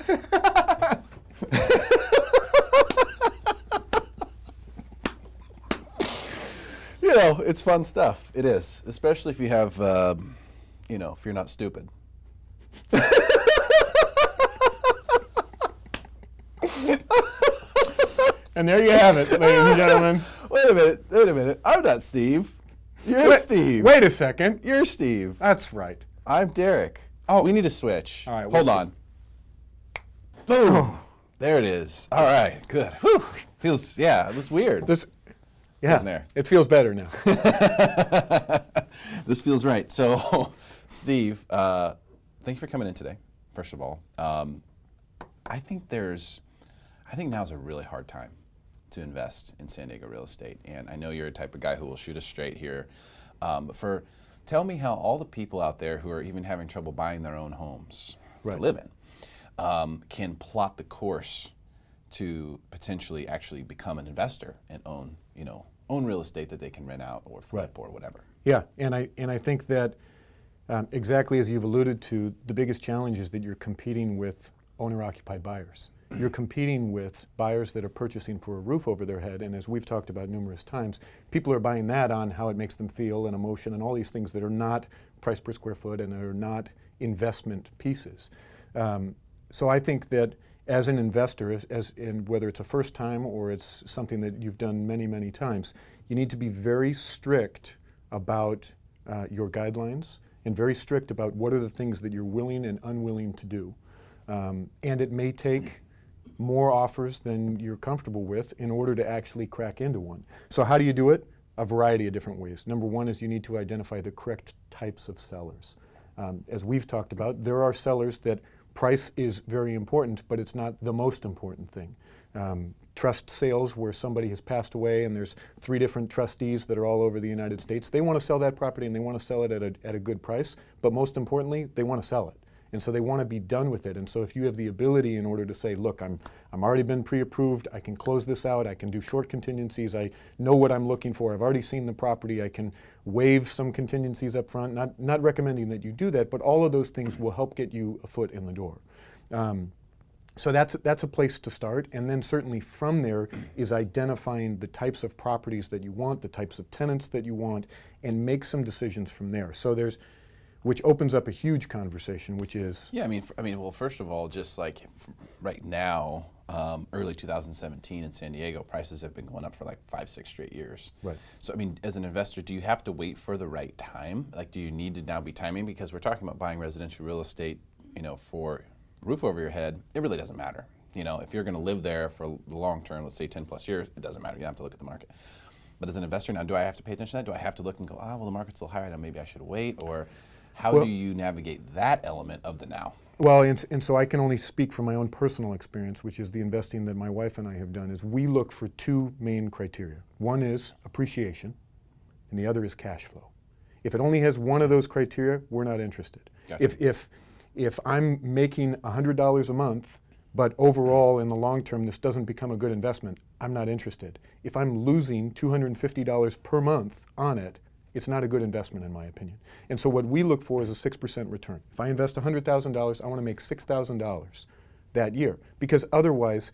S12: You know, it's fun stuff. It is, especially if you have, you know, if you're not stupid.
S19: And there you have it, ladies and gentlemen.
S12: Wait a minute. I'm not Steve. You're Steve.
S19: Wait a second.
S12: You're Steve.
S19: That's right.
S12: I'm Derek.
S19: Oh.
S12: We need to switch.
S19: All right.
S12: Hold on. Boom. There it is. All right. Good. Whew. Feels, yeah, it was weird.
S19: Yeah,
S12: there.
S19: It feels better now.
S12: This feels right. So, Steve, thank you for coming in today, first of all. I think now's a really hard time to invest in San Diego real estate. And I know you're a type of guy who will shoot us straight here. Tell me how all the people out there who are even having trouble buying their own homes to live in can plot the course to potentially actually become an investor and own real estate that they can rent out or flip or whatever.
S19: Yeah, and I think that exactly as you've alluded to, the biggest challenge is that you're competing with owner-occupied buyers. You're competing with buyers that are purchasing for a roof over their head, and as we've talked about numerous times, people are buying that on how it makes them feel and emotion and all these things that are not price per square foot and are not investment pieces. So I think that as an investor, and whether it's a first time or it's something that you've done many, many times, you need to be very strict about your guidelines and very strict about what are the things that you're willing and unwilling to do. And it may take more offers than you're comfortable with in order to actually crack into one. So how do you do it? A variety of different ways. Number one is you need to identify the correct types of sellers. As we've talked about, there are sellers that price is very important, but it's not the most important thing. Trust sales where somebody has passed away and there's 3 different trustees that are all over the United States. They want to sell that property and they want to sell it at a good price, but most importantly, they want to sell it. And so they want to be done with it. And so if you have the ability in order to say, look, I'm already been pre-approved, I can close this out, I can do short contingencies, I know what I'm looking for, I've already seen the property, I can waive some contingencies up front, not recommending that you do that, but all of those things will help get you a foot in the door. So that's a place to start, and then certainly from there is identifying the types of properties that you want, the types of tenants that you want, and make some decisions from there. So which opens up a huge conversation, which is...
S12: Yeah, I mean, well, first of all, just like right now, early 2017 in San Diego, prices have been going up for like 5-6 straight years.
S19: Right.
S12: So, I mean, as an investor, do you have to wait for the right time? Like, do you need to now be timing? Because we're talking about buying residential real estate, for roof over your head, it really doesn't matter. If you're going to live there for the long term, let's say 10 plus years, it doesn't matter. You don't have to look at the market. But as an investor now, do I have to pay attention to that? Do I have to look and go, well, the market's a little higher now, maybe I should wait? Or how do you navigate that element of the now?
S19: Well, and so I can only speak from my own personal experience, which is the investing that my wife and I have done, is we look for 2 main criteria. One is appreciation, and the other is cash flow. If it only has one of those criteria, we're not interested. Gotcha. If I'm making $100 a month, but overall in the long term this doesn't become a good investment, I'm not interested. If I'm losing $250 per month on it, it's not a good investment in my opinion. And so what we look for is a 6% return. If I invest $100,000, I want to make $6,000 that year, because otherwise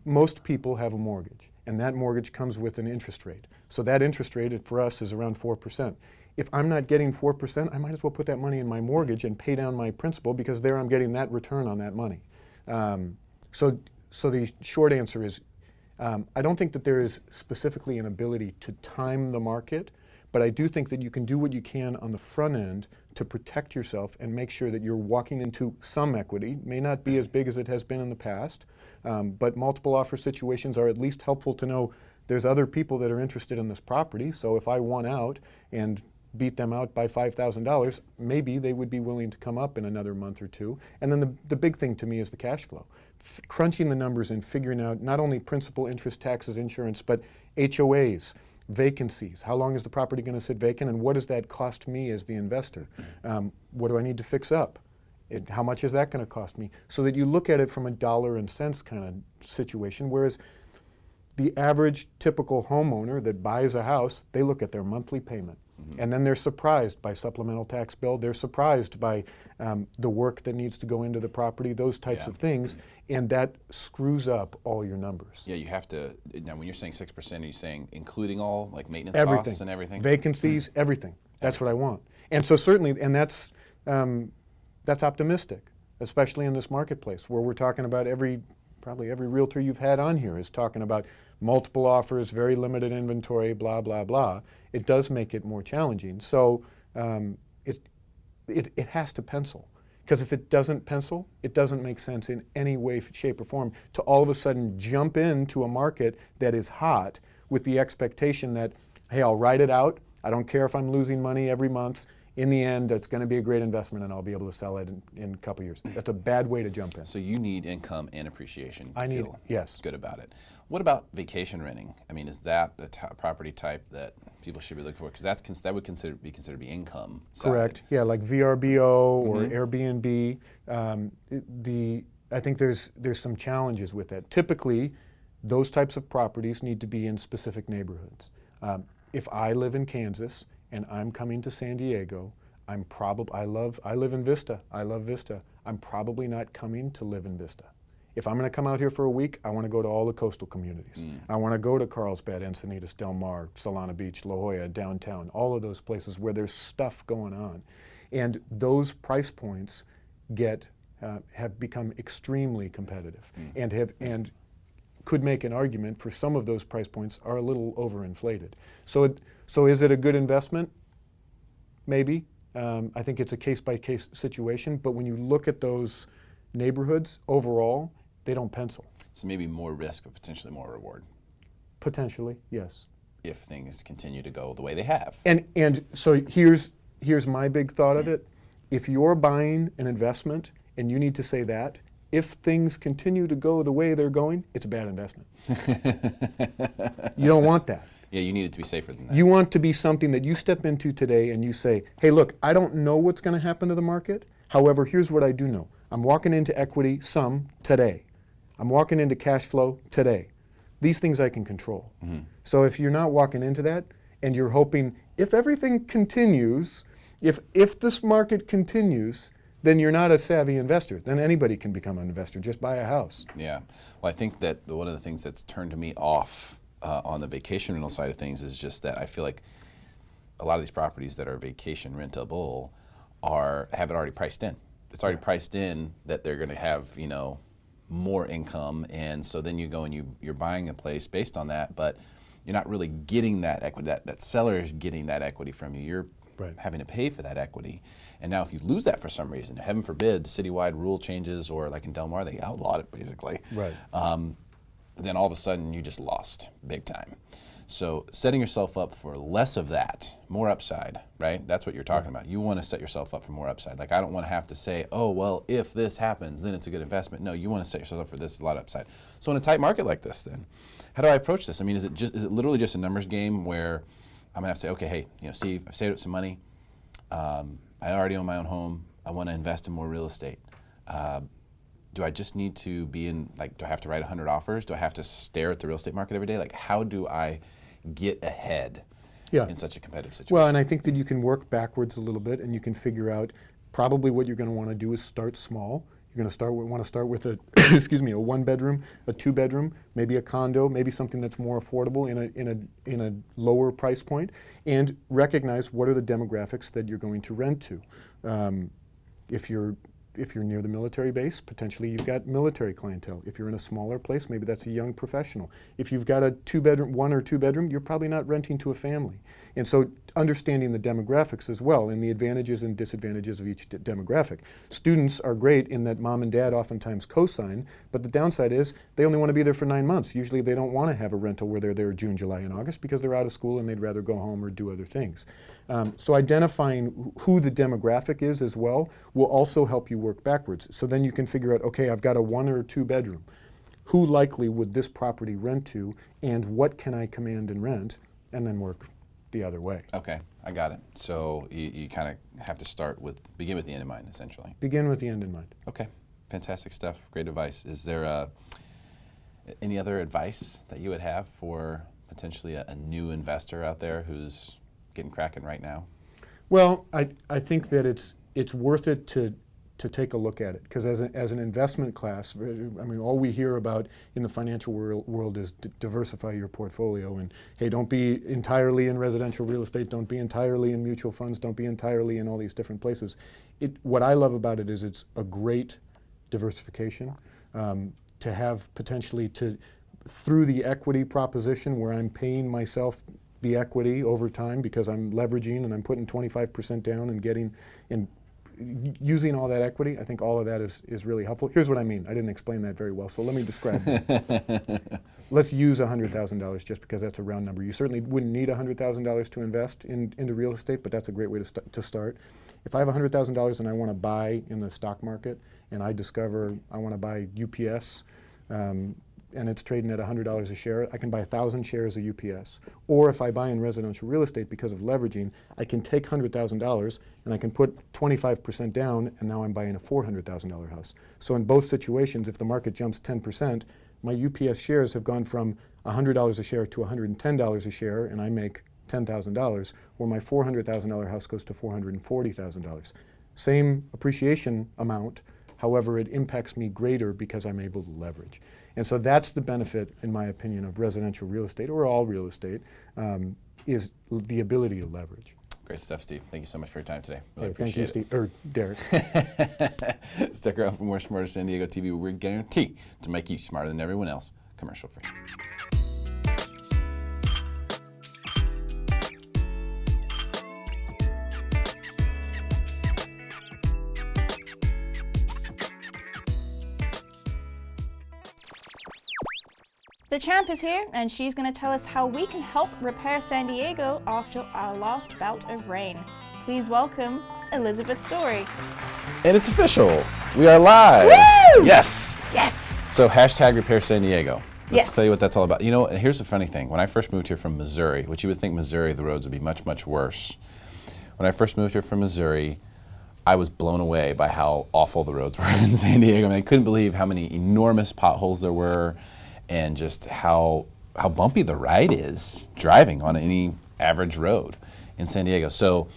S19: most people have a mortgage, and that mortgage comes with an interest rate. So that interest rate for us is around 4%. If I'm not getting 4%, I might as well put that money in my mortgage and pay down my principal, because there I'm getting that return on that money. So the short answer is, I don't think that there is specifically an ability to time the market, but I do think that you can do what you can on the front end to protect yourself and make sure that you're walking into some equity. May not be as big as it has been in the past, but multiple offer situations are at least helpful to know there's other people that are interested in this property. So if I won out and beat them out by $5,000, maybe they would be willing to come up in another month or 2. And then the big thing to me is the cash flow. Crunching the numbers and figuring out not only principal, interest, taxes, insurance, but HOAs, vacancies. How long is the property going to sit vacant, and what does that cost me as the investor? What do I need to fix up? How much is that going to cost me? So that you look at it from a dollar and cents kind of situation, whereas the average typical homeowner that buys a house, they look at their monthly payment. And then they're surprised by supplemental tax bill. They're surprised by the work that needs to go into the property, those types of things, and that screws up all your numbers.
S12: Yeah, you have to, now when you're saying 6%, are you saying including all, like maintenance costs and everything?
S19: Vacancies, everything. That's what I want. And so certainly, and that's optimistic, especially in this marketplace where we're talking about probably every realtor you've had on here is talking about multiple offers, very limited inventory, blah, blah, blah. It does make it more challenging. So it has to pencil. Because if it doesn't pencil, it doesn't make sense in any way, shape, or form to all of a sudden jump into a market that is hot with the expectation that, hey, I'll ride it out. I don't care if I'm losing money every month. In the end, it's going to be a great investment and I'll be able to sell it in a couple years. That's a bad way to jump in.
S12: So you need income and appreciation to feel
S19: yes.
S12: good about it. What about vacation renting? I mean, is that the property type that people should be looking for? Because that would be considered to be income side.
S19: Correct. Yeah, like VRBO or Airbnb. I think there's some challenges with that. Typically, those types of properties need to be in specific neighborhoods. If I live in Kansas and I'm coming to San Diego, I live in Vista. I love Vista. I'm probably not coming to live in Vista. If I'm going to come out here for a week, I want to go to all the coastal communities. I want to go to Carlsbad, Encinitas, Del Mar, Solana Beach, La Jolla, downtown, all of those places where there's stuff going on. And those price points have become extremely competitive and could make an argument for some of those price points are a little overinflated. So is it a good investment? Maybe. I think it's a case-by-case situation, but when you look at those neighborhoods overall, they don't pencil.
S12: So maybe more risk, but potentially more reward.
S19: Potentially, yes.
S12: If things continue to go the way they have.
S19: And so here's my big thought of it. If you're buying an investment and you need to say that, if things continue to go the way they're going, it's a bad investment. You don't want that.
S12: Yeah, you need it to be safer than that.
S19: You want to be something that you step into today and you say, hey, look, I don't know what's going to happen to the market. However, here's what I do know. I'm walking into equity some today. I'm walking into cash flow today. These things I can control. So if you're not walking into that and you're hoping if everything continues, if this market continues, then you're not a savvy investor. Then anybody can become an investor. Just buy a house.
S12: Yeah. Well, I think that one of the things that's turned me off on the vacation rental side of things is just that I feel like a lot of these properties that are vacation rentable have it already priced in. It's already priced in that they're going to have, more income, and so then you go and you're buying a place based on that, but you're not really getting that equity. That seller is getting that equity from you. You're having to pay for that equity. And now if you lose that for some reason, heaven forbid, citywide rule changes, or like in Del Mar, they outlawed it basically.
S19: Right.
S12: Then all of a sudden you just lost big time. So setting yourself up for less of that, more upside, right? That's what you're talking about. You want to set yourself up for more upside. Like I don't want to have to say, oh, well, if this happens, then it's a good investment. No, you want to set yourself up for this, a lot of upside. So in a tight market like this then, how do I approach this? I mean, is it literally just a numbers game where I'm gonna have to say, okay, hey, Steve, I've saved up some money. I already own my own home. I want to invest in more real estate. Do I just need to be in, do I have to write 100 offers? Do I have to stare at the real estate market every day? Like, how do I get ahead in such a competitive situation?
S19: Well, and I think that you can work backwards a little bit, and you can figure out probably what you're going to want to do is start small. You're going to want to start with a, a 1 bedroom, a 2 bedroom, maybe a condo, maybe something that's more affordable in a lower price point, and recognize what are the demographics that you're going to rent to. If you're near the military base, potentially you've got military clientele. If you're in a smaller place, maybe that's a young professional. If you've got a 1 or 2 bedroom, you're probably not renting to a family. And so understanding the demographics as well and the advantages and disadvantages of each demographic. Students are great in that mom and dad oftentimes co-sign, but the downside is they only want to be there for 9 months. Usually they don't want to have a rental where they're there June, July, and August because they're out of school and they'd rather go home or do other things. So identifying who the demographic is as well will also help you work backwards. So then you can figure out, okay, I've got a 1 or 2 bedroom. Who likely would this property rent to, and what can I command and rent, and then work the other way.
S12: Okay, I got it. So you kind of have to begin with the end in mind, essentially.
S19: Begin with the end in mind.
S12: Okay, fantastic stuff. Great advice. Is there Any other advice that you would have for potentially a new investor out there who's getting cracking right now?
S19: Well, I think that it's worth it to take a look at it, because as an investment class, I mean, all we hear about in the financial world is diversify your portfolio, and hey, don't be entirely in residential real estate, don't be entirely in mutual funds, don't be entirely in all these different places. What I love about it is it's a great diversification to have potentially through the equity proposition where I'm paying myself the equity over time because I'm leveraging and I'm putting 25% down and getting and using all that equity. I think all of that is really helpful. Here's what I mean. I didn't explain that very well, so let me describe that. Let's use $100,000 just because that's a round number. You certainly wouldn't need $100,000 to invest into real estate, but that's a great way to start. If I have $100,000 and I want to buy in the stock market and I discover I want to buy UPS, and it's trading at $100 a share, I can buy 1,000 shares of UPS. Or if I buy in residential real estate because of leveraging, I can take $100,000 and I can put 25% down, and now I'm buying a $400,000 house. So in both situations, if the market jumps 10%, my UPS shares have gone from $100 a share to $110 a share, and I make $10,000, or my $400,000 house goes to $440,000. Same appreciation amount, however, it impacts me greater because I'm able to leverage. And so that's the benefit, in my opinion, of residential real estate, or all real estate, is the ability to leverage.
S12: Great stuff, Steve. Thank you so much for your time today.
S19: Really appreciate
S12: Steve.
S19: Or Derek.
S12: Stick around for more Smarter San Diego TV, where we guarantee to make you smarter than everyone else, commercial free.
S11: The champ is here, and she's going to tell us how we can help repair San Diego after our last bout of rain. Please welcome Elizabeth Story.
S12: And it's official. We are live.
S11: Woo!
S12: Yes.
S11: Yes.
S12: So hashtag Repair San Diego. Let's
S11: Yes.
S12: tell you what that's all about. You know, here's the funny thing. When I first moved here from Missouri, which you would think Missouri, the roads would be much, much worse. When I first moved here from Missouri, I was blown away by how awful the roads were in San Diego. I mean, I couldn't believe how many enormous potholes there were, and just how bumpy the ride is driving on any average road in San Diego. So,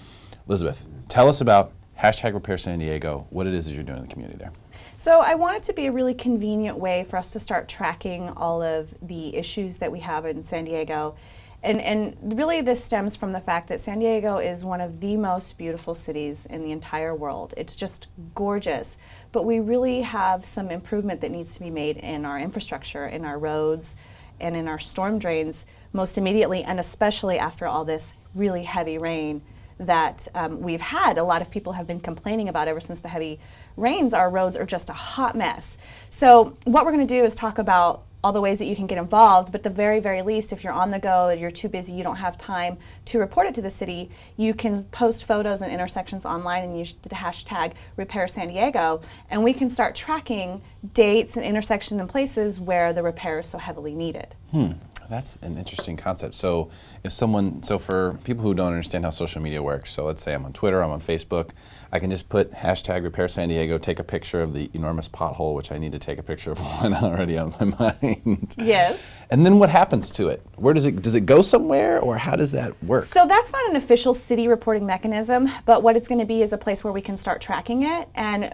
S12: Elizabeth, tell us about hashtag Repair San Diego, what it is that you're doing in the community there.
S2: So I want it to be a really convenient way for us to start tracking all of the issues that we have in San Diego. And really this stems from the fact that San Diego is one of the most beautiful cities in the entire world. It's just gorgeous, but we really have some improvement that needs to be made in our infrastructure, in our roads, and in our storm drains most immediately, and especially after all this really heavy rain that we've had. A lot of people have been complaining about ever since the heavy rains. Our roads are just a hot mess. So what we're going to do is talk about all the ways that you can get involved, but at the very, very least, if you're on the go, you're too busy, you don't have time to report it to the city, you can post photos and intersections online and use the hashtag Repair San Diego, and we can start tracking dates and intersections and places where the repair is so heavily needed.
S12: That's an interesting concept. So for people who don't understand how social media works, so let's say I'm on Twitter, I'm on Facebook, I can just put hashtag Repair San Diego, take a picture of the enormous pothole, which I need to take a picture of one already on my mind.
S2: Yes.
S12: And then what happens to it? Where does it go somewhere, or how does that work?
S2: So that's not an official city reporting mechanism, but what it's going to be is a place where we can start tracking it, and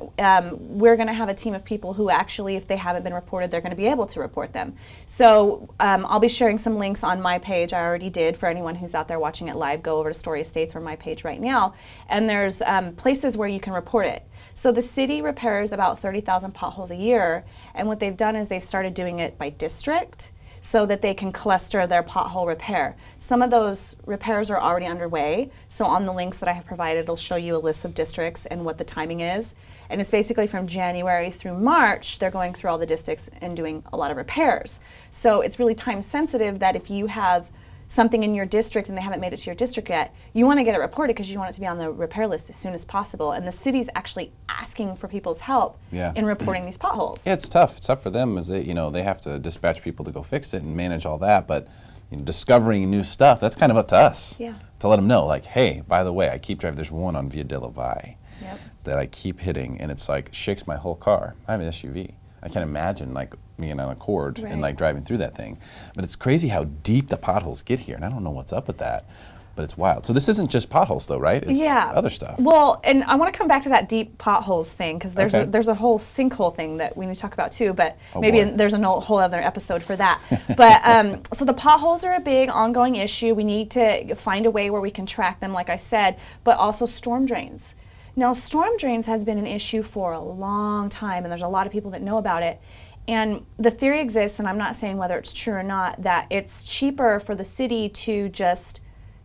S2: we're going to have a team of people who actually, if they haven't been reported, they're going to be able to report them. So I'll be sharing some links on my page. I already did. For anyone who's out there watching it live, go over to Story Estates or my page right now, and there's places where you can report it. So the city repairs about 30,000 potholes a year, and what they've done is they've started doing it by district, so that they can cluster their pothole repair. Some of those repairs are already underway, so on the links that I have provided, it'll show you a list of districts and what the timing is. And it's basically from January through March, they're going through all the districts and doing a lot of repairs. So it's really time sensitive that if you have something in your district and they haven't made it to your district yet, you want to get it reported because you want it to be on the repair list as soon as possible. And the city's actually asking for people's help in reporting these potholes.
S12: Yeah, it's tough. It's tough for them as they have to dispatch people to go fix it and manage all that. But discovering new stuff, that's kind of up to us to let them know, like, hey, by the way, I keep driving. There's one on Via de la Valle that I keep hitting, and it's like shakes my whole car. I have an SUV. I can't imagine like being on a cord
S2: Right.
S12: and like driving through that thing. But it's crazy how deep the potholes get here, and I don't know what's up with that, but it's wild. So this isn't just potholes though, right? It's other stuff.
S2: Well, and I want to come back to that deep potholes thing because there's
S12: Okay.
S2: there's a whole sinkhole thing that we need to talk about too. But
S12: Oh,
S2: maybe
S12: boy.
S2: there's a whole other episode for that. But so the potholes are a big ongoing issue. We need to find a way where we can track them, like I said. But also storm drains. Now, storm drains has been an issue for a long time, and there's a lot of people that know about it. And the theory exists, and I'm not saying whether it's true or not, that it's cheaper for the city to just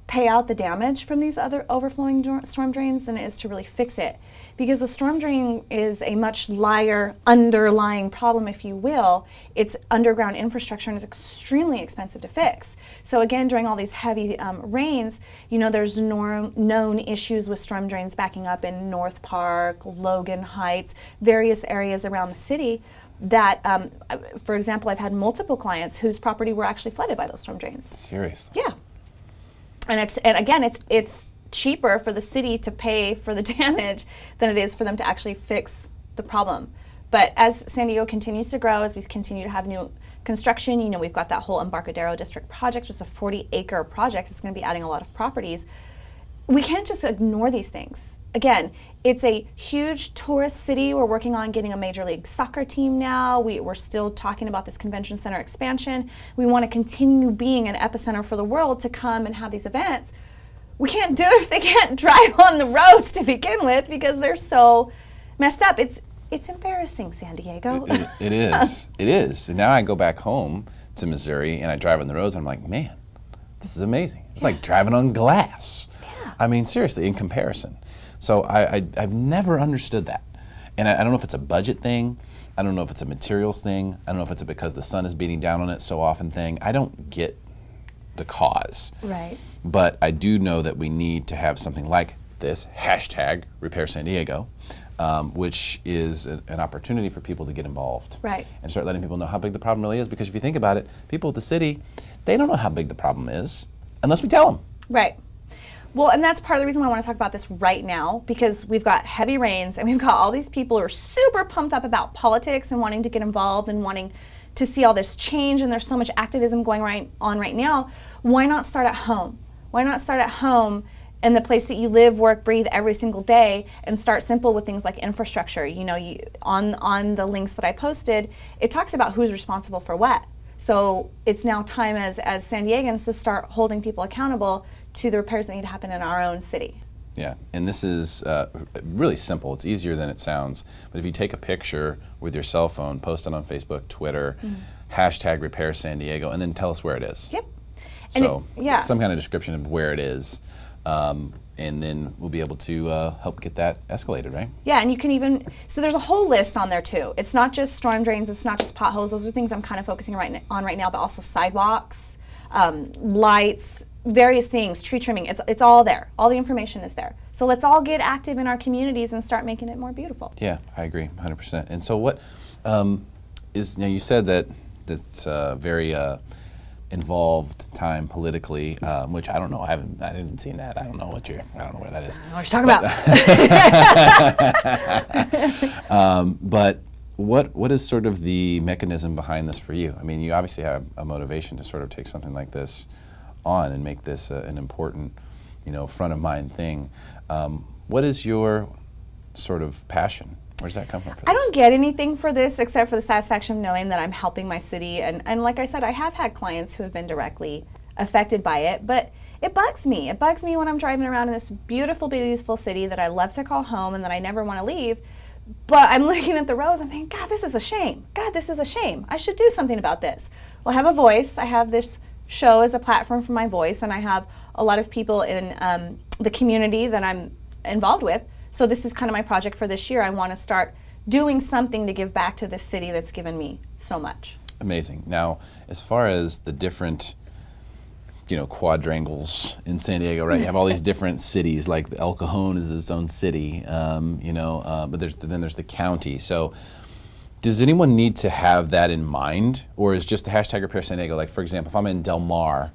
S2: pay out the damage from these other overflowing storm drains than it is to really fix it. Because the storm drain is a much lighter underlying problem, if you will. It's underground infrastructure and is extremely expensive to fix. So again, during all these heavy rains, you know, there's known issues with storm drains backing up in North Park, Logan Heights, various areas around the city that, for example, I've had multiple clients whose property were actually flooded by those storm drains.
S12: Seriously?
S2: Yeah. And again, it's cheaper for the city to pay for the damage than it is for them to actually fix the problem. But as San Diego continues to grow, as we continue to have new construction, you know, we've got that whole Embarcadero District project, which is a 40-acre project. It's going to be adding a lot of properties. We can't just ignore these things. Again, it's a huge tourist city. We're working on getting a Major League Soccer team now. We're still talking about this convention center expansion. We want to continue being an epicenter for the world to come and have these events. We can't do it if they can't drive on the roads to begin with because they're so messed up. It's embarrassing, San Diego.
S12: It is. It is. And now I go back home to Missouri and I drive on the roads and I'm like, man, this is amazing. It's like driving on glass. Yeah. I mean, seriously, in comparison. So I've never understood that. And I don't know if it's a budget thing. I don't know if it's a materials thing. I don't know if it's because the sun is beating down on it so often thing. I don't get the cause.
S2: Right.
S12: But I do know that we need to have something like this, hashtag Repair San Diego, which is an opportunity for people to get involved.
S2: Right.
S12: And start letting people know how big the problem really is. Because if you think about it, people at the city, they don't know how big the problem is unless we tell them.
S2: Right. Well, and that's part of the reason why I want to talk about this right now, because we've got heavy rains and we've got all these people who are super pumped up about politics and wanting to get involved and wanting to see all this change, and there's so much activism going on right now. Why not start at home? Why not start at home in the place that you live, work, breathe every single day, and start simple with things like infrastructure? You know, on the links that I posted, it talks about who's responsible for what. So it's now time as San Diegans to start holding people accountable to the repairs that need to happen in our own city.
S12: Yeah, and this is really simple. It's easier than it sounds. But if you take a picture with your cell phone, post it on Facebook, Twitter, hashtag Repair San Diego, and then tell us where it is.
S2: Yep.
S12: So
S2: yeah.
S12: some kind of description of where it is, and then we'll be able to help get that escalated, right?
S2: Yeah, and you can even, so there's a whole list on there too. It's not just storm drains, it's not just potholes. Those are things I'm kind of focusing on right now, but also sidewalks, lights, various things, tree trimming. It's all there. All the information is there. So let's all get active in our communities and start making it more beautiful.
S12: Yeah, I agree, 100%. And so what is, now you said that it's very involved time politically, which I don't know. I didn't see that. I don't know where that is.
S2: What are you talking
S12: about? But what is sort of the mechanism behind this for you? I mean, you obviously have a motivation to sort of take something like this on and make this an important, front of mind thing. What is your sort of passion? Where does that come from?
S2: I don't get anything for this except for the satisfaction of knowing that I'm helping my city. And like I said, I have had clients who have been directly affected by it, but it bugs me. It bugs me when I'm driving around in this beautiful, beautiful city that I love to call home and that I never want to leave. But I'm looking at the roads and thinking, God, this is a shame. God, this is a shame. I should do something about this. Well, I have a voice. I have this show as a platform for my voice, and I have a lot of people in the community that I'm involved with. So this is kind of my project for this year. I want to start doing something to give back to this city that's given me so much.
S12: Amazing. Now, as far as the different, quadrangles in San Diego, right? You have all these different cities, like El Cajon is its own city, but there's the county. So does anyone need to have that in mind, or is just the hashtag Repair San Diego, like, for example, if I'm in Del Mar,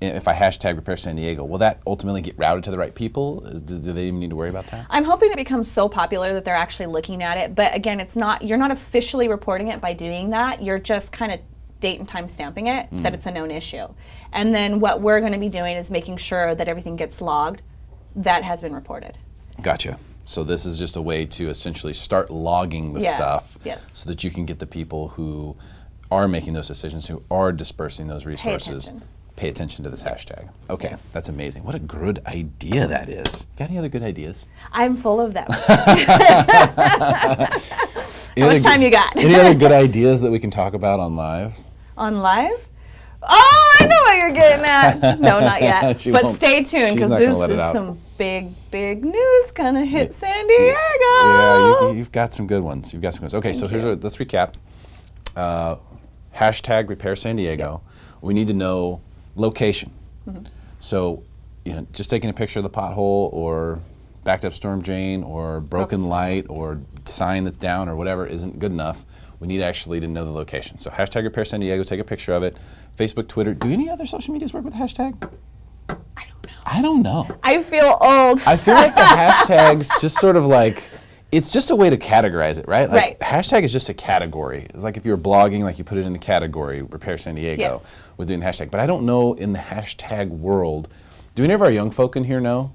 S12: if I hashtag Repair San Diego, will that ultimately get routed to the right people? Do they even need to worry about that?
S2: I'm hoping it becomes so popular that they're actually looking at it. But again, you're not officially reporting it by doing that. You're just kind of date and time stamping it that it's a known issue. And then what we're going to be doing is making sure that everything gets logged that has been reported.
S12: Gotcha. So this is just a way to essentially start logging the stuff so that you can get the people who are making those decisions, who are dispersing those resources. Pay attention to this hashtag. Okay, that's amazing. What a good idea that is. Got any other good ideas?
S2: I'm full of them. How much time you got?
S12: Any other good ideas that we can talk about on live?
S2: On live? Oh, I know what you're getting at. No, not yet. But stay tuned, because this is some big news gonna hit San Diego.
S12: Yeah, you've got some good ones. Okay, so let's recap. Hashtag Repair San Diego. We need to know location. So, just taking a picture of the pothole or backed up storm drain or broken light or sign that's down or whatever isn't good enough. We need actually to know the location. So hashtag Repair San Diego, take a picture of it. Facebook, Twitter. Do any other social medias work with the hashtag? I don't know.
S2: I feel old.
S12: I feel like the hashtags just sort of like, it's just a way to categorize it, right? Like hashtag is just a category. It's like if you're blogging, like you put it in a category, Repair San Diego, with doing the hashtag. But I don't know in the hashtag world, do any of our young folk in here know?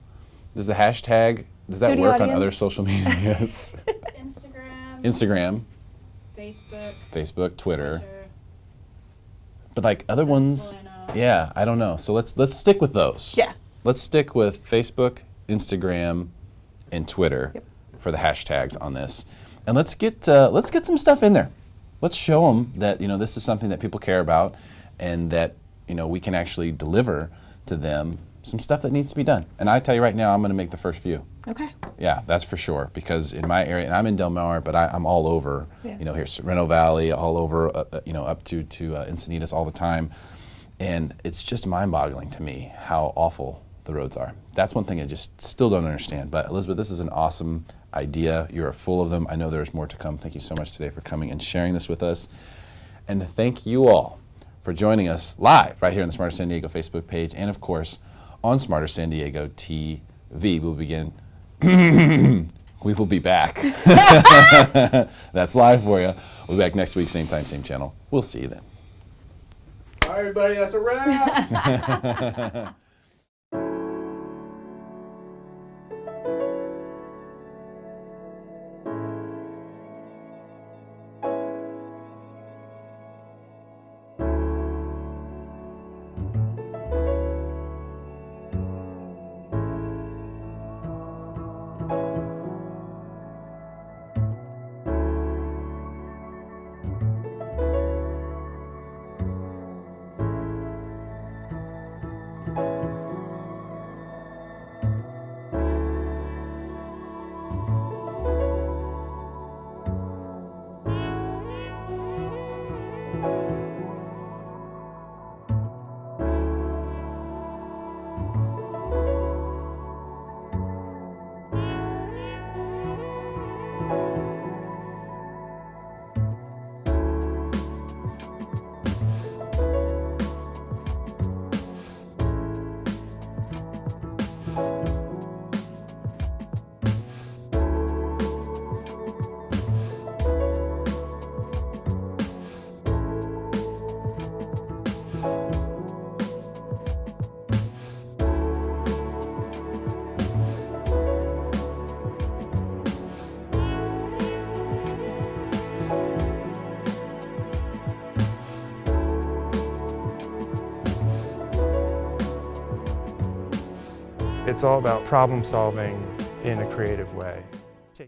S12: Does the hashtag, does that work on other social medias? Instagram. Facebook, Twitter. But like other ones, yeah, I don't know. So let's stick with those.
S2: Yeah.
S12: Let's stick with Facebook, Instagram, and Twitter for the hashtags on this, and let's get some stuff in there. Let's show them that this is something that people care about, and that we can actually deliver to them some stuff that needs to be done. And I tell you right now, I'm going to make the first few.
S2: Okay.
S12: Yeah, that's for sure. Because in my area, and I'm in Del Mar, but I'm all over. Here's Sorrento Valley, all over. Up to Encinitas all the time, and it's just mind-boggling to me how awful the roads are. That's one thing I just still don't understand. But Elizabeth, this is an awesome idea. You're full of them. I know there's more to come. Thank you so much today for coming and sharing this with us, and thank you all for joining us live right here on the Smarter San Diego Facebook page, and of course on Smarter San Diego TV. We'll begin. We will be back. That's live for you. We'll be back next week, same time, same channel. We'll see you then.
S6: All right, everybody, that's a wrap.
S20: It's all about problem solving in a creative way.